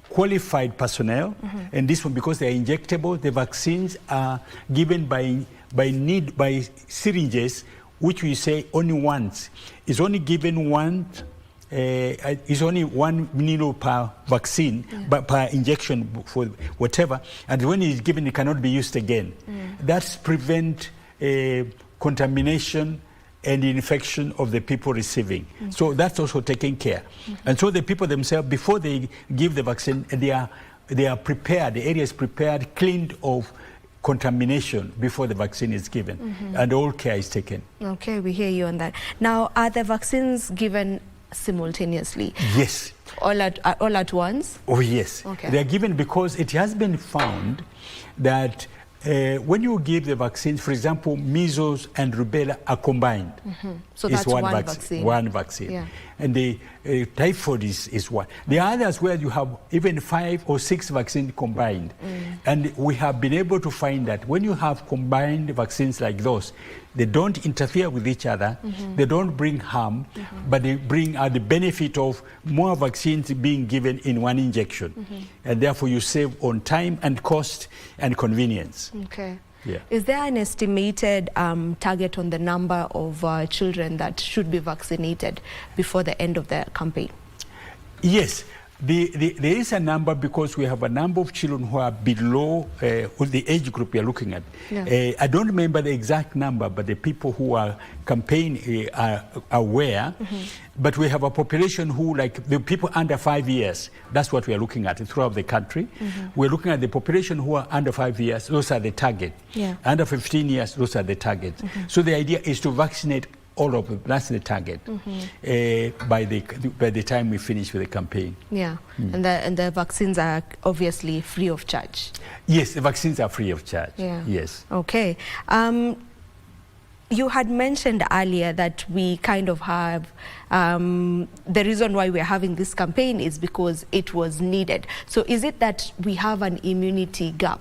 qualified personnel, and this one, because they are injectable, the vaccines are given by syringes, which we say only once. It's only given once. It's only 1 needle per vaccine, but per injection for whatever. And when it's given, it cannot be used again. That's prevent contamination and the infection of the people receiving. So that's also taken care. And so the people themselves, before they give the vaccine, they are prepared, the area is prepared, cleaned of contamination before the vaccine is given. And all care is taken. Okay, we hear you on that. Now, are the vaccines given simultaneously? Yes. All at once? Oh, yes. Okay. They are given because it has been found that when you give the vaccines, for example, measles and rubella are combined. So that's one vaccine. One vaccine. Yeah. And the typhoid is one. The others where you have even 5 or 6 vaccines combined. And we have been able to find that when you have combined vaccines like those, they don't interfere with each other, they don't bring harm, but they bring the benefit of more vaccines being given in one injection. And therefore you save on time and cost and convenience. Okay. Yeah. Is there an estimated target on the number of children that should be vaccinated before the end of the campaign? Yes. There is a number because we have a number of children who are below the age group we are looking at. Yeah. I don't remember the exact number, but the people who are campaigning are aware. But we have a population who, like the people under 5 years, that's what we are looking at throughout the country. We're looking at the population who are under 5 years, those are the target. Yeah. Under 15 years, those are the targets. So the idea is to vaccinate all of them. That's the target by the time we finish with the campaign. Yeah, and the vaccines are obviously free of charge. Yes, the vaccines are free of charge. Yeah. Yes. Okay. You had mentioned earlier that we kind of have, the reason why we're having this campaign is because it was needed. So is it that we have an immunity gap?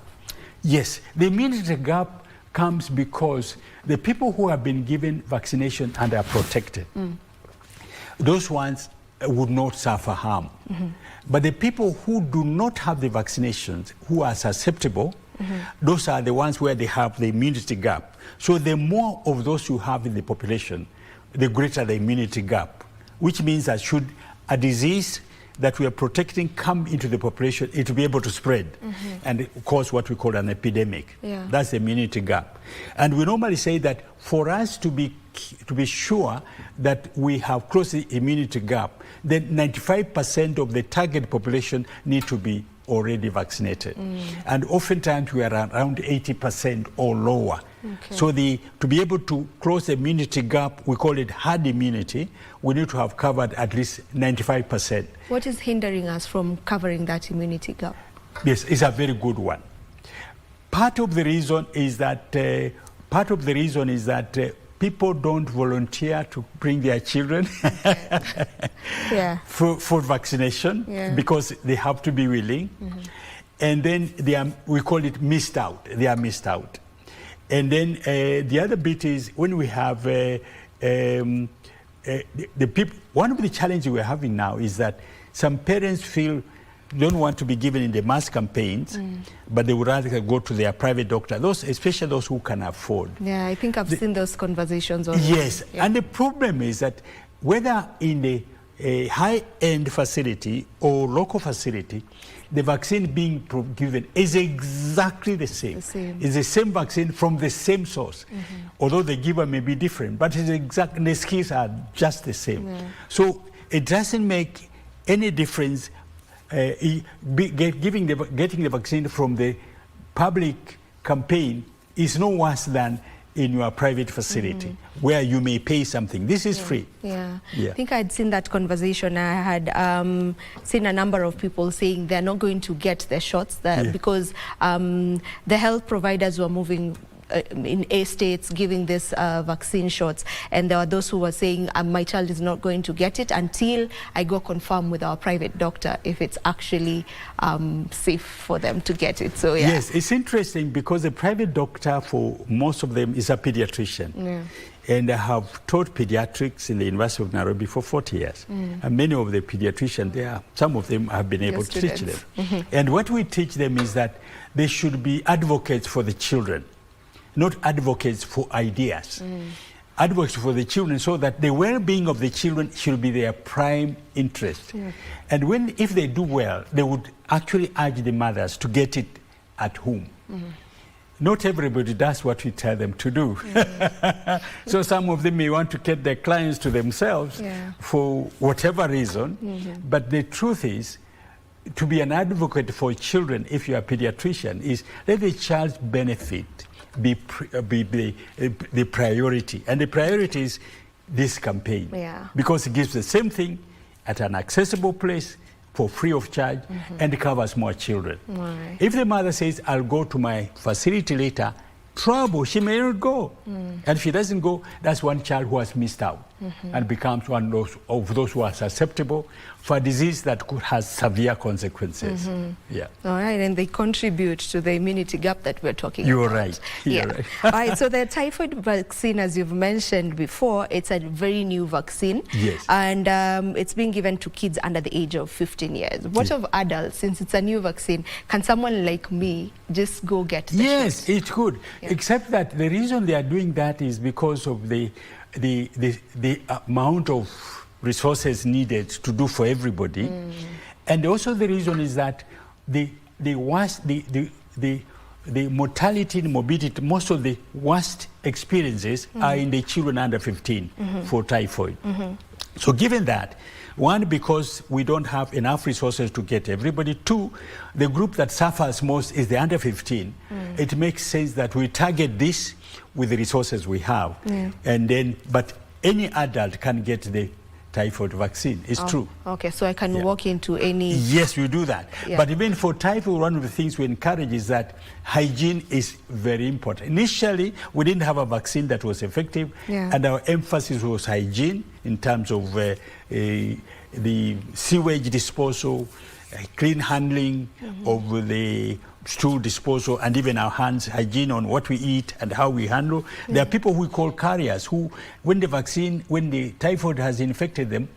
Yes, the immunity gap comes because the people who have been given vaccination and are protected, those ones would not suffer harm. But the people who do not have the vaccinations, who are susceptible, those are the ones where they have the immunity gap. So the more of those you have in the population, the greater the immunity gap, which means that should a disease that we are protecting come into the population, it will be able to spread and cause what we call an epidemic. That's the immunity gap. And we normally say that for us to be sure that we have closed the immunity gap, then 95% of the target population need to be already vaccinated. And oftentimes we are around 80% or lower. So to be able to close the immunity gap, we call it herd immunity, we need to have covered at least 95%. What is hindering us from covering that immunity gap? Yes, it's a very good one. Part of the reason is that people don't volunteer to bring their children for vaccination because they have to be willing. And then we call it missed out. They are missed out. And then the other bit is when we have the people. One of the challenges we're having now is that some parents don't want to be given in the mass campaigns, but they would rather go to their private doctor, especially those who can afford. Yeah, I think I've seen those conversations already. Yes, and the problem is that whether in a high-end facility or local facility, the vaccine being given is exactly the same. It's the same vaccine from the same source, although the giver may be different, but the skills are just the same. So it doesn't make any difference getting the vaccine from the public campaign is no worse than in your private facility where you may pay something. This is free. I think I'd seen that conversation. I had seen a number of people saying they're not going to get their shots because the health providers were moving in A states giving this vaccine shots, and there were those who were saying my child is not going to get it until I go confirm with our private doctor if it's actually safe for them to get it. So yes, it's interesting because the private doctor for most of them is a pediatrician. And I have taught pediatrics in the University of Nairobi for 40 years. And many of the pediatricians, some of them have been able to teach them. And what we teach them is that they should be advocates for the children, not advocates for ideas. Advocates for the children, so that the well-being of the children should be their prime interest. And if they do well, they would actually urge the mothers to get it at home. Not everybody does what we tell them to do. So some of them may want to get their clients to themselves for whatever reason. But the truth is, to be an advocate for children, if you're a pediatrician, is let the child's benefit be the priority. And the priority is this campaign. Because it gives the same thing at an accessible place for free of charge and covers more children. If the mother says, I'll go to my facility later, trouble, she may not go. And if she doesn't go, that's one child who has missed out and becomes one of those who are susceptible for a disease that could have severe consequences. All right, and they contribute to the immunity gap that we're talking about. You're right. All right, so the typhoid vaccine, as you've mentioned before, it's a very new vaccine. And it's being given to kids under the age of 15 years. What of adults? Since it's a new vaccine, can someone like me just go get the shot? It could. Except that the reason they are doing that is because of the amount of resources needed to do for everybody. And also the reason is that the mortality and morbidity, most of the worst experiences are in the children under 15 for typhoid. So given that, one, because we don't have enough resources to get everybody. Two, the group that suffers most is the under 15. It makes sense that we target this with the resources we have. And then, but any adult can get the typhoid vaccine. It's true. Okay, so I can walk into any... Yes, we do that. But even for typhoid, one of the things we encourage is that hygiene is very important. Initially, we didn't have a vaccine that was effective, and our emphasis was hygiene in terms of the sewage disposal, clean handling of the stool disposal, and even our hands, hygiene on what we eat and how we handle. There are people we call carriers who, when the typhoid has infected them,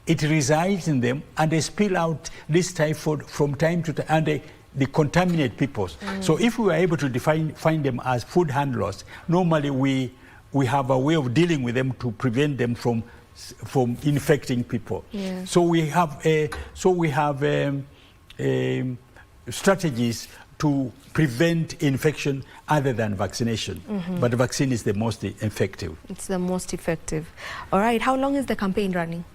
it resides in them and they spill out this typhoid from time to time, and they contaminate people. So if we were able to find them as food handlers, normally we have a way of dealing with them to prevent them from from infecting people. Yeah. So we have strategies to prevent infection other than vaccination. But the vaccine is the most effective. It's the most effective. All right, how long is the campaign running?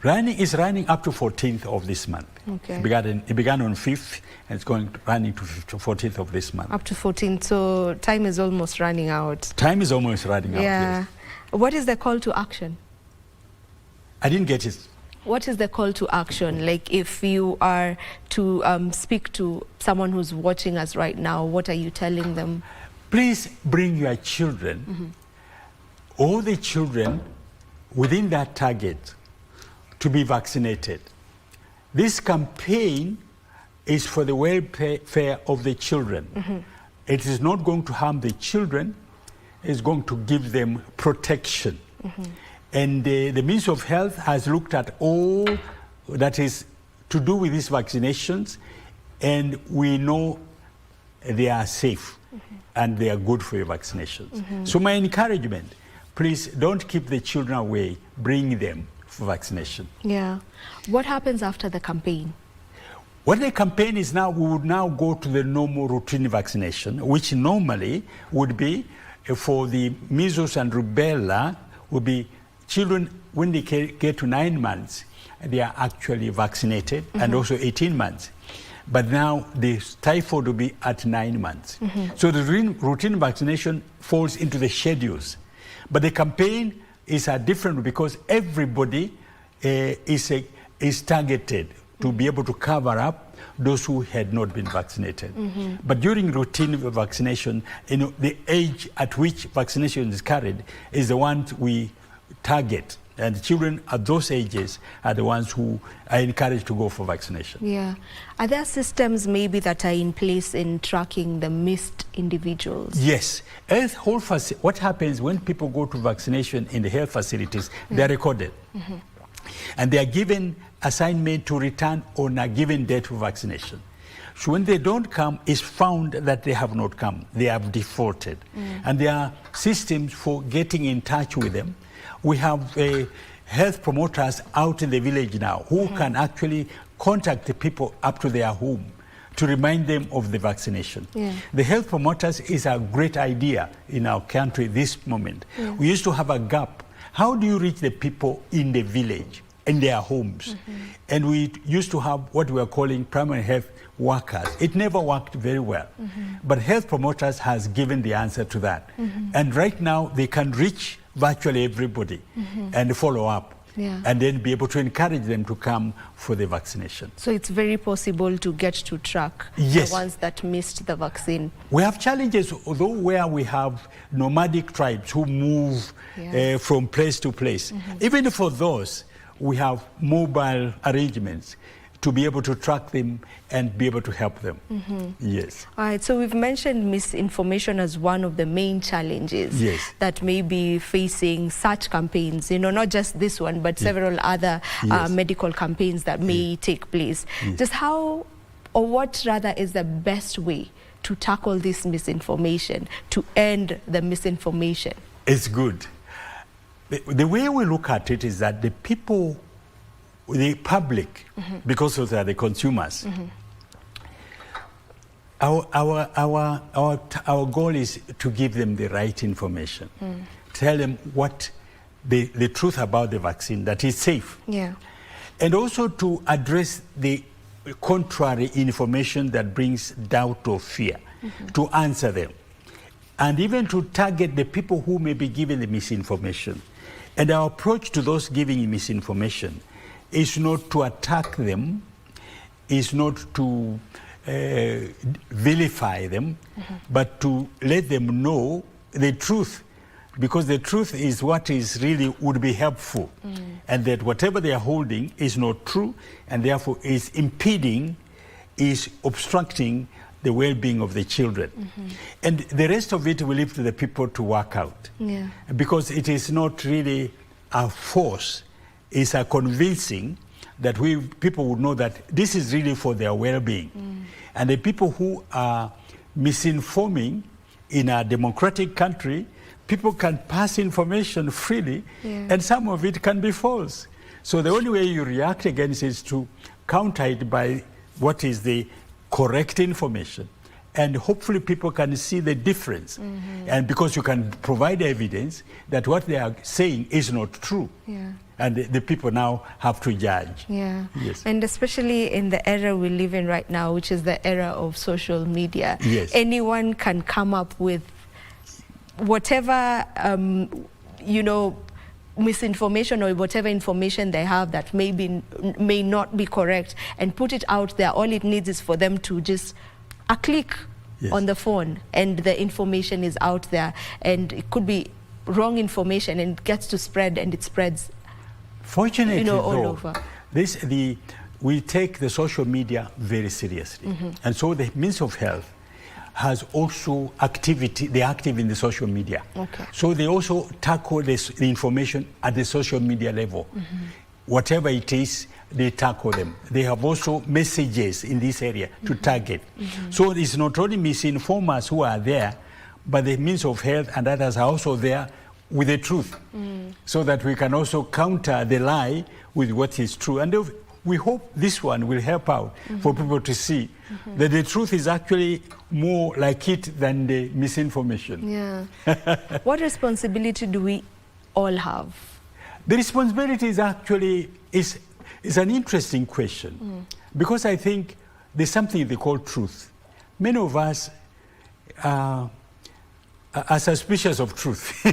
Is running up to 14th of this month. Okay. It began on 5th and it's running to 14th of this month. Up to 14th, so time is almost running out. Time is almost running out, Yeah. yes. What is the call to action? I didn't get it. What is the call to action? Like if you are to speak to someone who's watching us right now, what are you telling them? Please bring your children, all the children within that target, to be vaccinated. This campaign is for the welfare of the children. It is not going to harm the children, it's going to give them protection. And the Ministry of Health has looked at all that is to do with these vaccinations, and we know they are safe and they are good for your vaccinations. So my encouragement, please don't keep the children away, bring them for vaccination. Yeah. What happens after the campaign? What the campaign is now, we would now go to the normal routine vaccination, which normally would be for the measles and rubella, would be children when they get to 9 months, they are actually vaccinated, and also 18 months. But now the typhoid will be at 9 months. So the routine vaccination falls into the schedules. But the campaign is different because everybody is targeted to be able to cover up those who had not been vaccinated. But during routine vaccination, the age at which vaccination is carried is the ones we target. And children at those ages are the ones who are encouraged to go for vaccination. Yeah. Are there systems maybe that are in place in tracking the missed individuals? Yes. What happens when people go to vaccination in the health facilities, they're recorded. And they are given assignment to return on a given date for vaccination. So when they don't come, it's found that they have not come. They have defaulted. And there are systems for getting in touch with them. We have health promoters out in the village now who can actually contact the people up to their home to remind them of the vaccination. The health promoters is a great idea in our country this moment. We used to have a gap. How do you reach the people in the village, in their homes? And we used to have what we are calling primary health workers. It never worked very well. But health promoters has given the answer to that. And right now they can reach virtually everybody and follow up. And then be able to encourage them to come for the vaccination. So it's very possible to get to track the ones that missed the vaccine. We have challenges, although where we have nomadic tribes who move from place to place. Even for those, we have mobile arrangements to be able to track them and be able to help them. Yes. All right, so we've mentioned misinformation as one of the main challenges that may be facing such campaigns, not just this one, but several other medical campaigns that may take place. Just how, or what rather, is the best way to tackle this misinformation, to end the misinformation? It's good. The way we look at it is that the people, the public, because those are the consumers, our goal is to give them the right information. Tell them what the truth about the vaccine, that is safe. And also to address the contrary information that brings doubt or fear, to answer them. And even to target the people who may be given the misinformation. And our approach to those giving misinformation is not to attack them, is not to vilify them, but to let them know the truth, because the truth is what is really would be helpful, and that whatever they are holding is not true, and therefore is impeding, is obstructing the well-being of the children. And the rest of it we leave to the people to work out, because it is not really a force. Is a convincing that people would know that this is really for their well-being. And the people who are misinforming in a democratic country people can pass information freely, and some of it can be false. So the only way you react against it is to counter it by what is the correct information. And hopefully people can see the difference. And because you can provide evidence that what they are saying is not true. And the people now have to judge. Yes. And especially in the era we live in right now, which is the era of social media, anyone can come up with whatever, you know, misinformation or whatever information they have that may not be correct, and put it out there. All it needs is for them to just a click on the phone, and the information is out there, and it could be wrong information, and it gets to spread, and it spreads, fortunately, you know, all though, over. We take the social media very seriously, and so the Ministry of Health has also activity. They're active in the social media, so they also tackle the information at the social media level. Whatever it is, they tackle them. They have also messages in this area to target. So it's not only misinformers who are there, but the Ministry of Health and others are also there with the truth, so that we can also counter the lie with what is true. And we hope this one will help out for people to see that the truth is actually more like it than the misinformation. What responsibility do we all have? The responsibility is actually is an interesting question, because I think there's something they call truth. Many of us are suspicious of truth.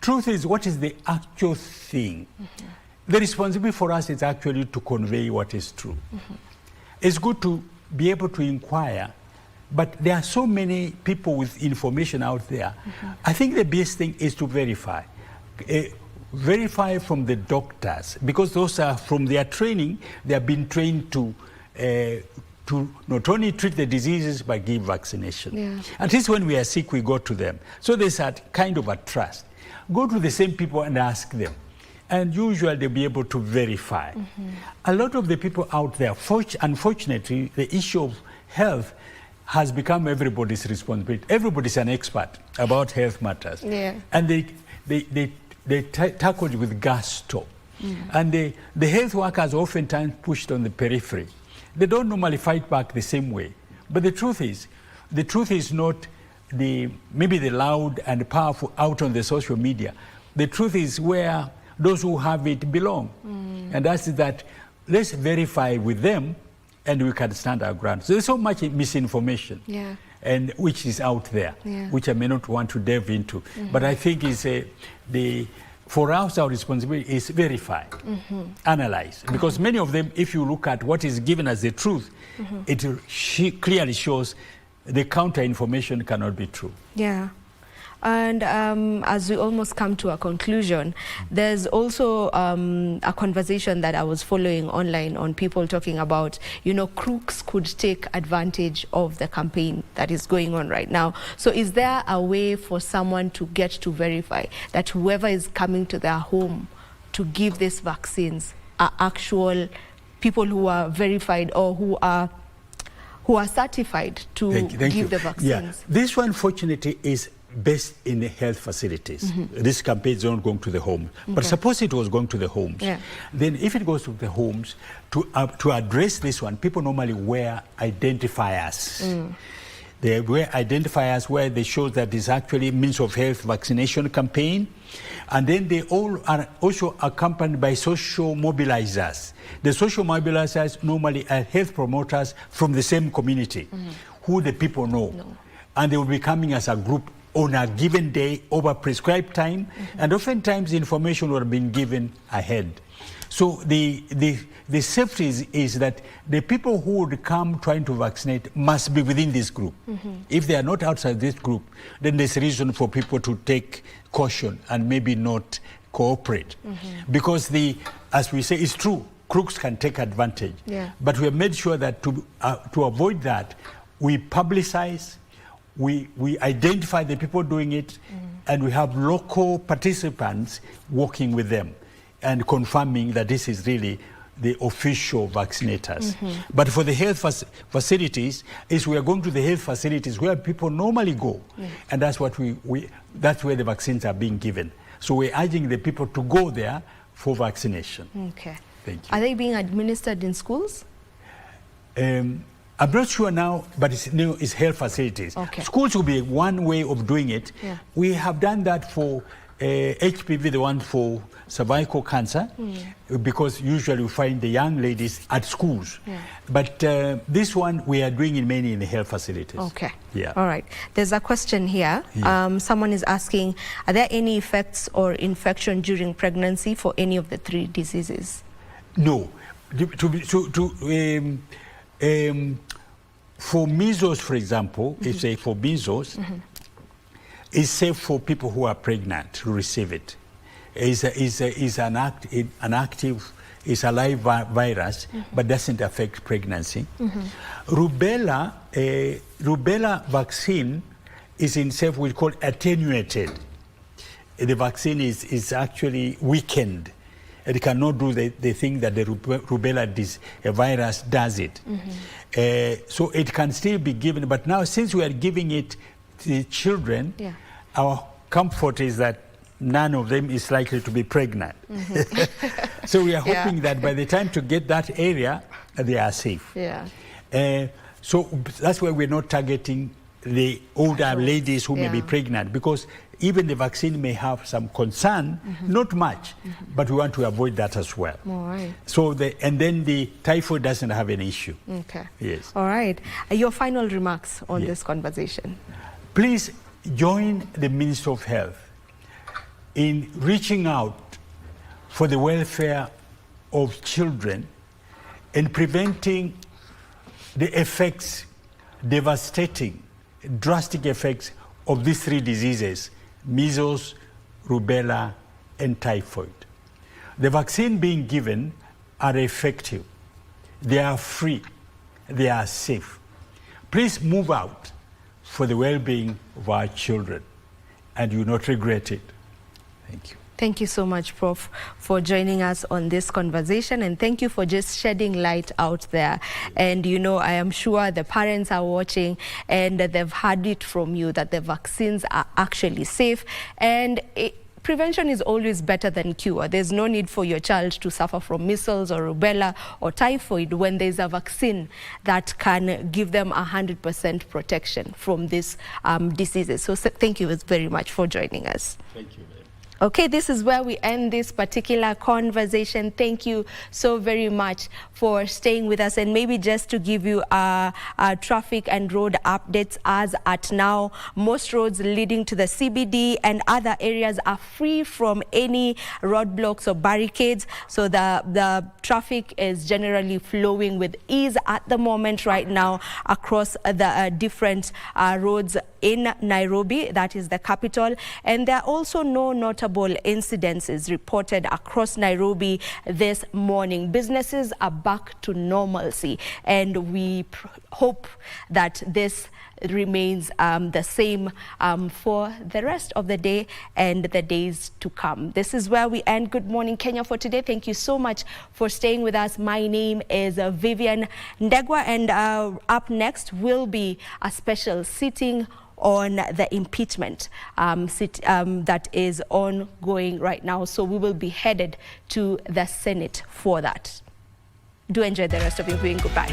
Truth is what is the actual thing. The responsibility for us is actually to convey what is true. It's good to be able to inquire, but there are so many people with information out there. I think the best thing is to verify. Verify from the doctors, because those are from their training. They have been trained to not only treat the diseases but give vaccination. At least when we are sick, we go to them. So there's a kind of a trust. Go to the same people and ask them, and usually they'll be able to verify. A lot of the people out there, unfortunately, the issue of health has become everybody's responsibility. Everybody's an expert about health matters, and they tackle it with gusto. And the health workers oftentimes pushed on the periphery. They don't normally fight back the same way. But the truth is not maybe the loud and powerful out on the social media. The truth is where those who have it belong. And that's that. Let's verify with them, and we can stand our ground. So there's so much misinformation, and which is out there, which I may not want to delve into. But I think for us, our responsibility is verify, analyze. Because many of them, if you look at what is given as the truth, it clearly shows the counter information cannot be true. And as we almost come to a conclusion, there's also a conversation that I was following online on people talking about, you know, crooks could take advantage of the campaign that is going on right now. So is there a way for someone to get to verify that whoever is coming to their home to give these vaccines are actual people who are verified or who are certified to give the vaccines? This one, fortunately, is based in the health facilities. This campaign is not going to the homes. But suppose it was going to the homes. Then if it goes to the homes, to address this one, people normally wear identifiers. They wear identifiers where they show that it's actually means of health vaccination campaign. And then they all are also accompanied by social mobilizers. The social mobilizers normally are health promoters from the same community, who the people know. And they will be coming as a group on a given day over prescribed time, and oftentimes the information would have been given ahead. So the safety is that the people who would come trying to vaccinate must be within this group. If they are not outside this group, then there's reason for people to take caution and maybe not cooperate. Because as we say, it's true, crooks can take advantage. But we have made sure that to avoid that, we publicize, we identify the people doing it, and we have local participants working with them and confirming that this is really the official vaccinators. But for the health facilities, we are going to the health facilities where people normally go, and that's what that's where the vaccines are being given. So we're urging the people to go there for vaccination. Okay. Thank you. Are they being administered in schools? I'm not sure now, but it's health facilities. Okay. Schools will be one way of doing it. Yeah. We have done that for HPV, the one for cervical cancer, because usually we find the young ladies at schools. Yeah. But this one we are doing it mainly in the health facilities. Okay. Yeah. All right. There's a question here. Yeah. Someone is asking, are there any effects or infection during pregnancy for any of the 3 diseases? No. For measles, for example, for measles, it's safe for people who are pregnant to receive it. It's an active, it's a live virus, but doesn't affect pregnancy. Rubella vaccine is in safe, we call attenuated. The vaccine is actually weakened. It cannot do the thing that the rubella virus does it. So it can still be given, but now since we are giving it to the children, our comfort is that none of them is likely to be pregnant. So we are hoping that by the time to get that area, they are safe. Yeah. So that's why we're not targeting the older ladies who may be pregnant, because even the vaccine may have some concern, not much, but we want to avoid that as well. All right. So and then the typhoid doesn't have an issue. Okay. Yes. All right. Your final remarks on this conversation. Please join the Minister of Health in reaching out for the welfare of children and preventing the effects, devastating, drastic effects of these 3 diseases: measles, rubella, and typhoid. The vaccine being given are effective. They are free. They are safe. Please move out for the well-being of our children, and you will not regret it. Thank you. Thank you so much, Prof, for joining us on this conversation, and thank you for just shedding light out there. And you know, I am sure the parents are watching and they've heard it from you that the vaccines are actually safe, and prevention is always better than cure. There's no need for your child to suffer from measles or rubella or typhoid when there's a vaccine that can give them 100% protection from these diseases. So thank you very much for joining us. Thank you. Okay, this is where we end this particular conversation. Thank you so very much for staying with us. And maybe just to give you traffic and road updates, as at now, most roads leading to the CBD and other areas are free from any roadblocks or barricades. So the traffic is generally flowing with ease at the moment right now across the different roads in Nairobi, that is the capital. And there are also no notable incidences reported across Nairobi this morning. Businesses are back to normalcy, and we hope that this remains the same for the rest of the day and the days to come. This is where we end Good Morning Kenya for today. Thank you so much for staying with us. My name is Vivian Ndegwa, and up next will be a special sitting on the impeachment that is ongoing right now. So we will be headed to the Senate for that. Do enjoy the rest of your viewing. Goodbye.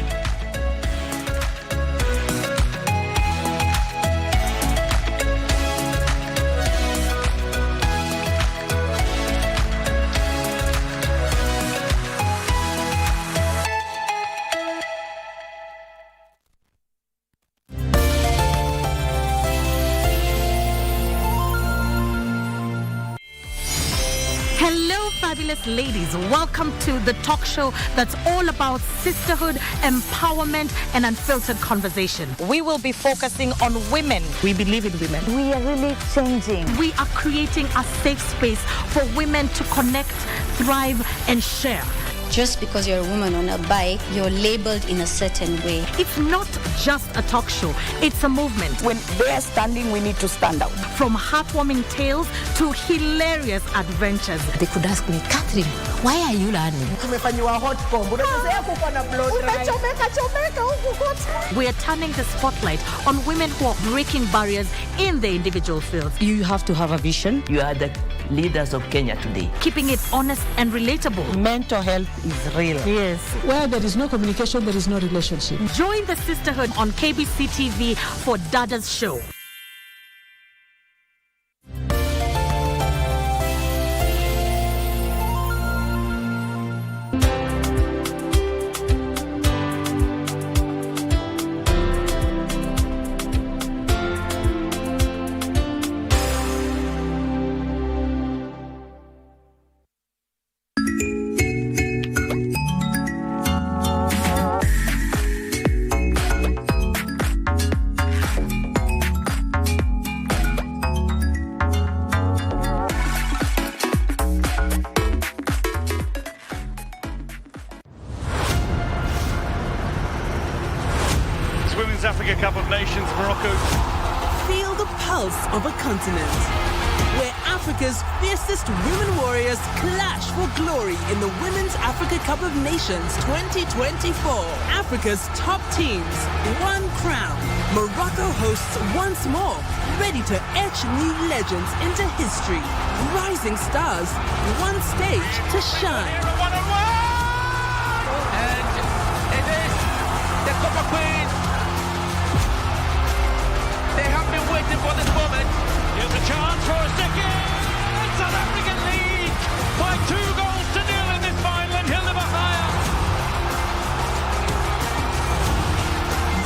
Fabulous ladies, welcome to the talk show that's all about sisterhood, empowerment, and unfiltered conversation. We will be focusing on women. We believe in women. We are really changing. We are creating a safe space for women to connect, thrive, and share. just because you're a woman on a bike, you're labeled in a certain way. It's not just a talk show, it's a movement. When they're standing, we need to stand out. From heartwarming tales to hilarious adventures. They could ask me, Catherine, why are you learning? We are turning the spotlight on women who are breaking barriers in the individual fields. You have to have a vision. You are the leaders of Kenya today. Keeping it honest and relatable. Mental health is real. Yes. Where there is no communication, there is no relationship. Join the sisterhood on KBC TV for Dada's show. Women's Africa Cup of Nations, Morocco. Feel the pulse of a continent where Africa's fiercest women warriors clash for glory in the Women's Africa Cup of Nations 2024. Africa's top teams, one crown. Morocco hosts once more, ready to etch new legends into history. Rising stars, one stage to shine. And it is the Copper Queen. They have been waiting for this moment. Here's a chance for a second. South African lead by 2 goals to 0 in this final, and he'll never higher.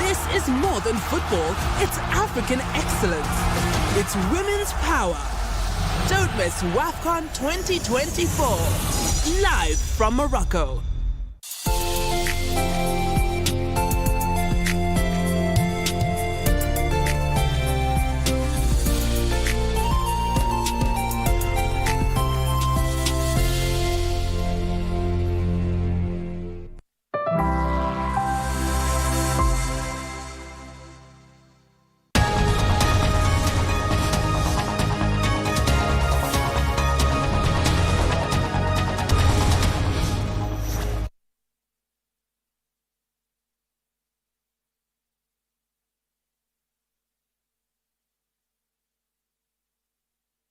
This is more than football. It's African excellence. It's women's power. Don't miss WAFCON 2024. Live from Morocco.